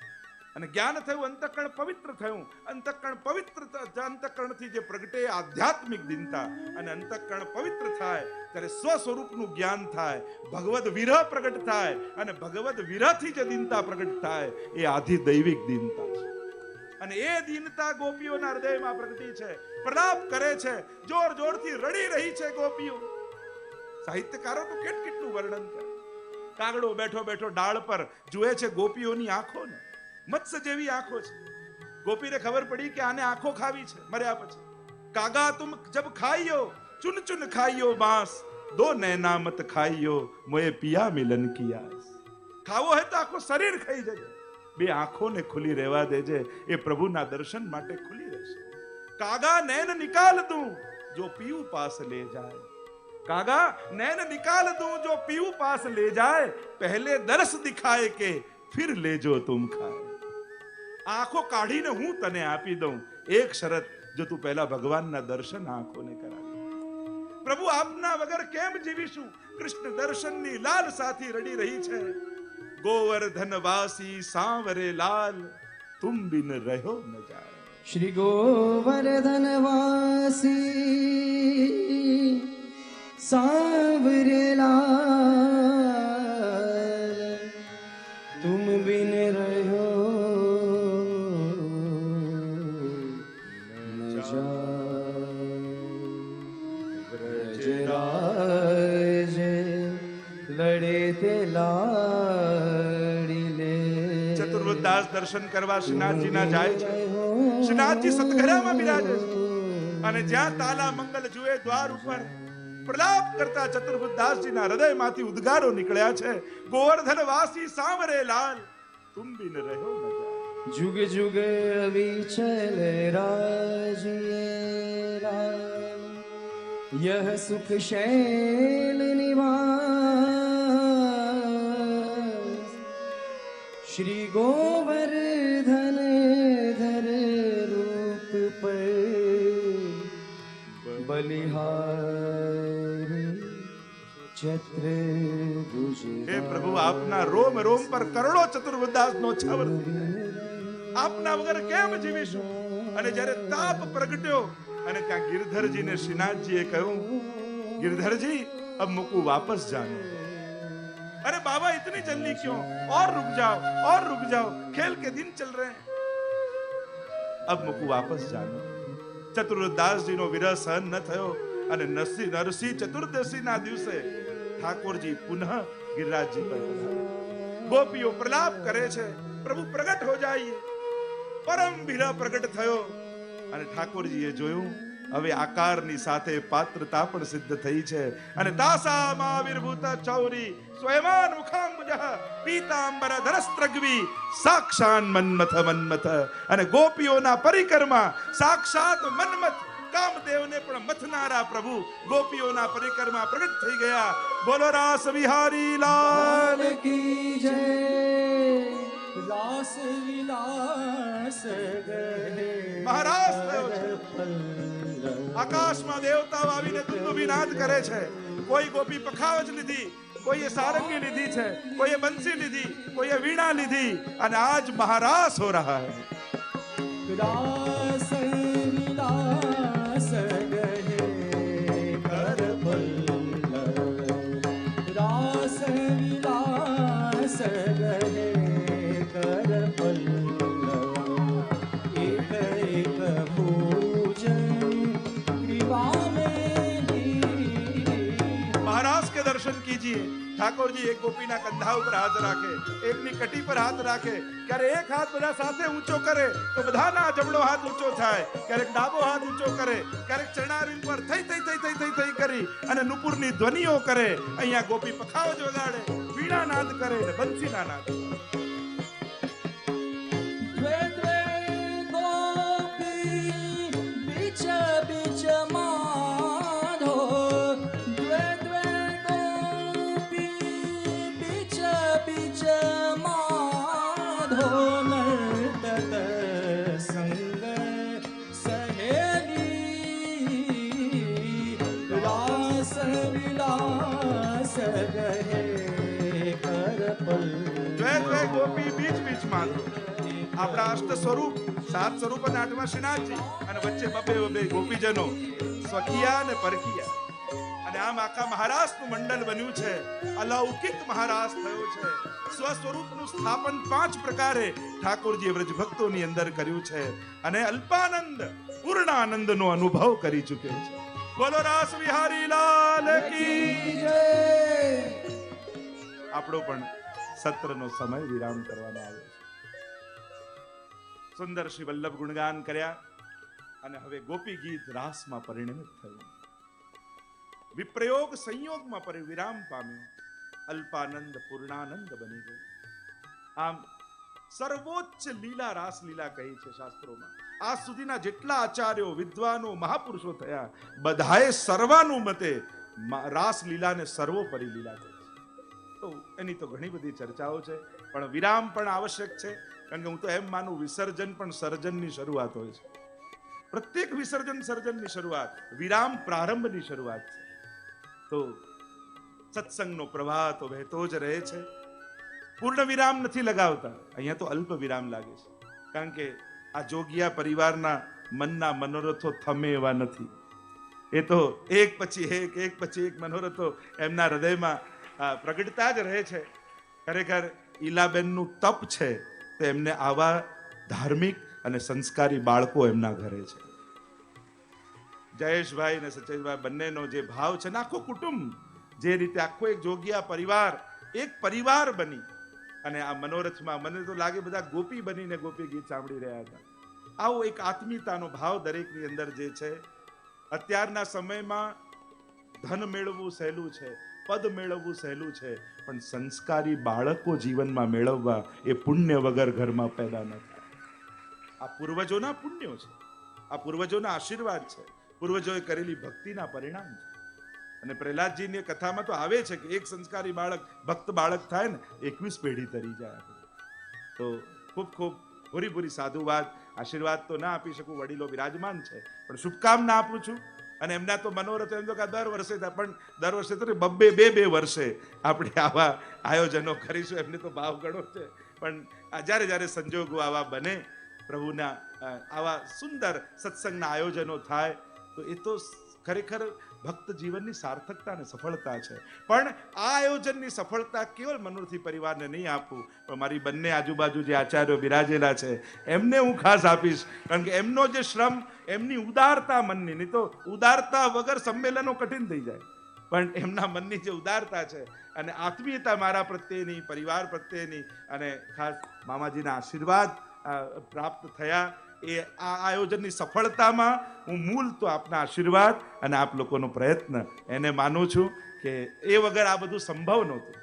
અને જ્ઞાન થયું, અંતઃકરણ પવિત્ર થયું. અંતઃકરણ પવિત્ર, અંતઃકરણથી જે પ્રગટે આધ્યાત્મિક દીનતા. અને અંતઃકરણ પવિત્ર થાય ત્યારે સ્વ સ્વરૂપનું જ્ઞાન થાય, ભગવદ વિરહ પ્રગટ થાય, અને ભગવદ વિરહથી જે દીનતા પ્રગટ થાય એ આધિદૈવિક દીનતા છે. અને એ દીનતા ગોપીઓના હૃદયમાં પ્રગટી છે. પ્રલાપ કરે છે, જોર જોરથી રડી રહી છે ગોપીઓ. સાહિત્યકારો તો કેટલું વર્ણન કરે. કાગડો બેઠો બેઠો ડાળ પર જુએ છે ગોપીઓની આંખોને. મત્સ્ય જેવી આંખો છે. ગોપીને ખબર પડી કે આને આંખો ખાવી છે મર્યા પછી. કાગા તુમ જબ ખાઈયો ચુન ચુન ખાઈયો બાંસ, દો નૈના મત ખાઈયો મોએ પિયા મિલન કી આસ. ખાવો હે તો આખો શરીર ખાઈ જજે, બે આંખોને ખુલી રહેવા દેજે, એ પ્રભુના દર્શન માટે ખુલી રહેશે. કાગા નૈન નિકાલ દઉં જો પીયું પાસ ले जाए, कागा नैन निकाल दूं जो पीऊ पास ले जाए, पहले दरस दिखाए के फिर ले जो तुम खाए. આંખો કાઢીને હું તને આપી દઉં, એક શરત, જો તું પહેલા ભગવાનના દર્શન આંખોને કરાવી. પ્રભુ આપના વગર કેમ જીવીશું? કૃષ્ણ દર્શનની લાલસાથી રડી રહી છે. ગોવર્ધન વાસી સાંવરે લાલ, તુમ બિન રહ્યો ન જાય. श्री गोवर्धन वासी सांवरे लाल, तुम बिन रहो न जाए. लड़े ते लाड़ी ले. ચતુર્વૃદ્ધાસ દર્શન કરવા શ્રીનાથજીના જાય છે. શ્રીનાથજી સતઘરામાં બિરાજે છે અને જ્યાં તાલા મંગલ જુએ દ્વાર ઉપર પ્રલાપ કરતા ચતુર્વૃદ્ધાસજીના હૃદયમાંથી ઉદ્ગારો નીકળ્યા છે. ગોવર્ધન વાસી સાંવરે લાલ, તુમ બિન રહ્યો ન જાય. जुग जुग अविचल राजिए राम, यह सुख शैल निवास. श्री गोवर्धन धर रूप पर बलिहारी छत्र भुज. હે પ્રભુ, આપના રોમ રોમ પર કરોડો ચતુર્વૃદ્ધાસનો છાવર. આપના વગર કેમ જીવીશું? અને જ્યારે તાપ પ્રગટ્યો અને ત્યાં गिरधरજીને શ્રીનાથજીએ કહ્યું, गिरधरजी अब मुकु वापस जानो. अरे बाबा इतनी जल्दी क्यों? और रुक जाओ, खेल के दिन चल रहे हैं. अब मुकु वापस जानो. ચતુર્દાસજીનો વિરહ સહન ન થયો અને નરસિંહ ચતુર્દશીના દિવસે ઠાકોરજી પુનઃ ગિરિરાજજી પર પધાર્યા. ગોપીઓ પ્રલાપ કરે છે, પ્રભુ પ્રગટ હો જાઈએ. પરમ વિરહ પ્રગટ થયો અને ઠાકોરજીએ જોયું હવે આકારની સાથે પાત્રતા પણ સિદ્ધ થઈ છે. અને તાસામાં આવિર્ભૂત ચૌરી સ્વયમાન મુખાંબુજ પીતાંબર ધરસ્ત્રગ્વી સાક્ષાન મન્મથ. અને ગોપીઓના પરિકરમાં સાક્ષાત મન્મથ કામદેવને પણ મથનારા પ્રભુ ગોપીઓના પરિકરમાં પ્રગટ થઈ ગયા. બોલો રાસ વિહારી લાલ की जय. रास विलास गहे મહારાજ થયો છે. આકાશમાં દેવતાઓ આવીને દુંદુભી નાદ કરે છે. કોઈ ગોપી પખાવજ લીધી, કોઈએ સારંગી લીધી છે, કોઈએ બંસી લીધી, કોઈએ વીણા લીધી અને આજ મહારાસ હો રહા હૈ. रास विलास गहे कर पल्लव. रास विलास गहे कर पल्लव. एक एक पूजन कृपा में મહારાજ કે દર્શન કીજીએ. ઠાકોરજી એક ગોપીના કંધા ઉપર હાથ રાખે, એકની કટી પર હાથ રાખે. ક્યારે એક હાથ બધા સાથે ઊંચો કરે તો બધાના જમણો હાથ ઊંચો થાય, ક્યારેક ડાબો હાથ ઊંચો કરે, ક્યારેક ચરણારીન પર થઈ કરી અને નુપુરની ધ્વનિઓ કરે. અહીંયા ગોપી પખાવજ વગાડે, વીણા નાદ કરે ને બંસીના નાદ કરે. द्वे द्वे गोपी बिच बिच माधो. द्वे द्वे गोपी बिच बिच माधो. नर्तत संग सहेली. रास विलास गहे कर દ્વે ગોપી બીચ બીચમાં આપણા અષ્ટ સ્વરૂપ, 7 સ્વરૂપ અને 8મા શ્રીનાથજી અને વચ્ચે બબે ગોપીજનો સ્વકીયા અને પરકીયા. અને આમ આખા મહારાષ્ટ્રનું મંડળ બન્યું છે. અલૌકિક મહારાષ્ટ્ર થયો છે. સ્વસ્વરૂપનું સ્થાપન 5 પ્રકારે ઠાકોરજીએ વ્રજ ભક્તોની અંદર કર્યું છે અને અલ્પાનંદ પૂર્ણાનંદનો અનુભવ કરી ચૂક્યો છે. બોલો રાસ વિહારી લાલ કી જય. આપણો પણ સત્રનો સમય વિરામ કરવાનો આવ્યો છે. સુંદર શ્રી વલ્લભ ગુણગાન કર્યા અને હવે ગોપી ગીત રાસમાં પરિણમિત થયું. વિપ્રયોગ સંયોગમાં પરિવિરામ પામ્યો. અલ્પાનંદ પૂર્ણાનંદ બની ગયો. આમ સર્વોચ્ચ લીલા રાસ લીલા કહી છે શાસ્ત્રોમાં. આજ સુધીના જેટલા આચાર્યો, વિદ્વાનો, મહાપુરુષો થયા બધાએ સર્વાનુમતે રાસ લીલાને સર્વોપરી લીલા કહી છે. તો એની તો ઘણી બધી ચર્ચાઓ છે, પણ વિરામ પણ આવશ્યક છે. કારણ કે હું તો એમ માનું, વિસર્જન પણ સર્જનની શરૂઆત હોય છે. પ્રત્યેક વિસર્જન સર્જનની શરૂઆત, વિરામ પ્રારંભની શરૂઆત છે. તો સત્સંગનો પ્રવાહ તો વહેતો જ રહે છે. પૂર્ણ વિરામ નથી લગાવતા, અહીંયા તો અલ્પ વિરામ લાગે છે. કારણ કે આ જોગિયા પરિવારના મનના મનોરથો થમે એવા નથી. એ તો એક પછી એક મનોરથો એમના હૃદયમાં પ્રગટતા જ રહે છે. ખરેખર ઈલાબેનનું તપ છે તો એમને આવા ધાર્મિક અને સંસ્કારી બાળકો એમના ઘરે છે. જયેશભાઈ અને સચેશભાઈ બંનેનો જે ભાવ છે ને, આખો કુટુંબ જે રીતે આખો એક જોગિયા પરિવાર એક પરિવાર બની અને આ મનોરથમાં, મને તો લાગે બધા ગોપી બનીને ગોપી ગીત સાંભળી રહ્યા હતા. આવો એક આત્મીયતાનો ભાવ દરેકની અંદર જે છે. અત્યારના સમયમાં ધન મેળવવું સહેલું છે, પદ મેળવવું સહેલું છે, પણ સંસ્કારી બાળકો જીવનમાં મેળવવા એ પુણ્ય વગર ઘરમાં પેદા ન થાય. આ પૂર્વજોના પુણ્યો છે, આ પૂર્વજોના આશીર્વાદ છે, પૂર્વજોએ કરેલી ભક્તિના પરિણામ છે. અને પ્રહલાદજીની કથામાં તો આવે છે કે એક સંસ્કારી બાળક, ભક્ત બાળક થાય ને 21 પેઢી તરી જાય. તો ખૂબ ખૂબ ભૂરી સાધુવાદ, આશીર્વાદ તો ના આપી શકું, વડીલો બિરાજમાન છે, પણ શુભકામના આપું છું. અને એમના તો મનોરથ એમ તો કે દર વર્ષે થાય, પણ દર વર્ષે તો બે વર્ષે આપણે આવા આયોજનો કરીશું. એમને તો ભાવ ઘણો છે, પણ જ્યારે સંજોગો આવા બને, પ્રભુના આવા સુંદર સત્સંગના આયોજનો થાય, તો એ તો ખરેખર ભક્ત જીવનની સાર્થકતા અને સફળતા છે. પણ આ આયોજનની સફળતા કેવલ મનોરથી પરિવારને નહીં આપું, પણ મારી બંને આજુબાજુ જે આચાર્યો બિરાજેલા છે એમને હું ખાસ આપીશ. કારણ કે એમનો જે શ્રમ, એમની ઉદારતા મનની, નહીં તો ઉદારતા વગર સંમેલનો કઠિન થઈ જાય, પણ એમના મનની જે ઉદારતા છે અને આત્મીયતા મારા પ્રત્યેની, પરિવાર પ્રત્યેની, અને ખાસ મામાજીના આશીર્વાદ પ્રાપ્ત થયા, એ આ આયોજનની સફળતામાં હું મૂળ તો આપના આશીર્વાદ અને આપ લોકોનો પ્રયત્ન એને માનું છું કે એ વગર આ બધું સંભવ નહોતું.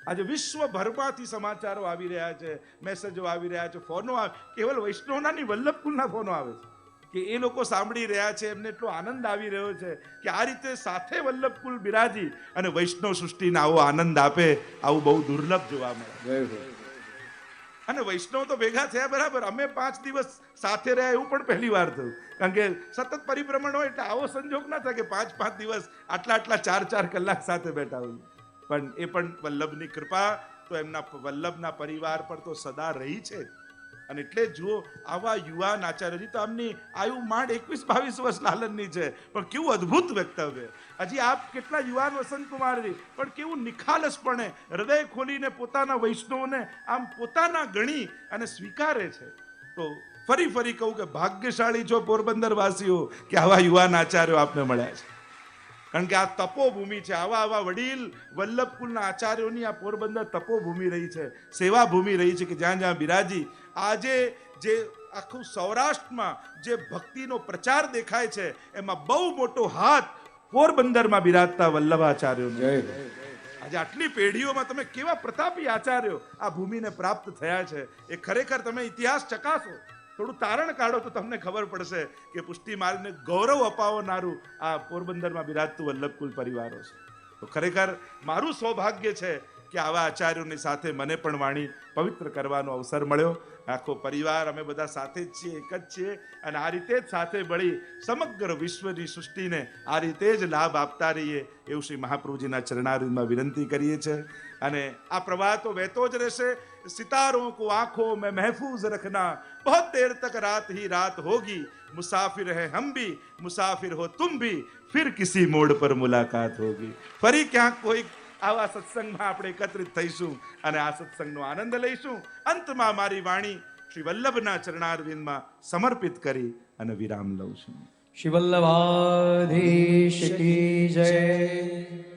આજે વિશ્વભરમાંથી સમાચારો આવી રહ્યા છે, મેસેજો આવી રહ્યા છે, ફોનો કેવલ વૈષ્ણવના નહીં, વલ્લભકુલના ફોનો આવે છે કે એ લોકો સાંભળી રહ્યા છે, એમને એટલો આનંદ આવી રહ્યો છે કે આ રીતે સાથે વલ્લભકુલ બિરાજી અને વૈષ્ણવ સૃષ્ટિને આવો આનંદ આપે, આવું બહુ દુર્લભ જોવા મળે. અને વૈષ્ણવ તો ભેગા થયા બરાબર, અમે 5 દિવસ સાથે રહ્યા એવું પણ પહેલી વાર થયું. કારણ કે સતત પરિભ્રમણ હોય એટલે આવો સંજોગ ના થાય કે 5 દિવસ આટલા 4 કલાક સાથે બેઠા હોય. પણ એ પણ વલ્લભની કૃપા તો એમના વલ્લભના પરિવાર પર તો સદા રહી છે. અને એટલે જુઓ, આવા યુવાન આચાર્યજી તો આમની આયુ માંડ 21-22 વર્ષ લાલનની છે, પણ કેવું અદ્ભુત વક્તવ્ય. હજી આપ કેટલા યુવાન વસંતકુમારજી, પણ કેવું નિખાલસપણે હૃદય ખોલીને પોતાના વૈષ્ણવને આમ પોતાના ગણી અને સ્વીકારે છે. તો ફરી કહું કે ભાગ્યશાળી છો પોરબંદર વાસીઓ કે આવા યુવાન આચાર્યો આપને મળ્યા છે. કારણ કે આ તપોભૂમિ છે. આવા વડીલ વલ્લભકુલના આચાર્યોની આ પોરબંદર તપોભૂમિ રહી છે, સેવા ભૂમિ રહી છે, કે જ્યાં બિરાજી આજે જે આખું સૌરાષ્ટ્રમાં જે ભક્તિનો પ્રચાર દેખાય છે, એમાં બહુ મોટો હાથ પોરબંદરમાં બિરાજતા વલ્લભાચાર્યોનો. આજે આટલી પેઢીઓમાં તમે કેવા પ્રતાપી આચાર્યો આ ભૂમિને પ્રાપ્ત થયા છે, એ ખરેખર તમે ઇતિહાસ ચકાસો, થોડું તારણ કાઢો તો તમને ખબર પડશે કે પુષ્ટિ માર્ગને ગૌરવ અપાવનારું આ પોરબંદરમાં બિરાજતું વલ્લભકુલ પરિવારો છે. તો ખરેખર મારું સૌભાગ્ય છે કે આવા આચાર્યોની સાથે મને પણ વાણી પવિત્ર કરવાનો અવસર મળ્યો. આખો પરિવાર અમે બધા સાથે જ છીએ, એક જ છીએ, અને આ રીતે જ સાથે મળી સમગ્ર વિશ્વની સૃષ્ટિને આ રીતે જ લાભ આપતા રહીએ એવું શ્રી મહાપ્રભુજીના ચરણારવિંદમાં વિનંતી કરીએ છીએ. અને આ પ્રવાહ તો વહેતો જ રહેશે. સિતારોं को आंखों में महफूज रखना, बहुत देर तक रात ही रात होगी, मुसाफिर है हम भी, मुसाफिर हो तुम भी, फिर किसी मोड़ पर मुलाकात होगी. ફરી ક્યાંક કોઈ આવા સત્સંગમાં આપણે એકત્રિત થઈશું અને આ સત્સંગનો આનંદ લઈશું. અંતમાં મારી વાણી શ્રી વલ્લભના ચરણારવિંદમાં સમર્પિત કરી અને વિરામ લઉં છું. શ્રી વલ્લભાધીશ કી જય.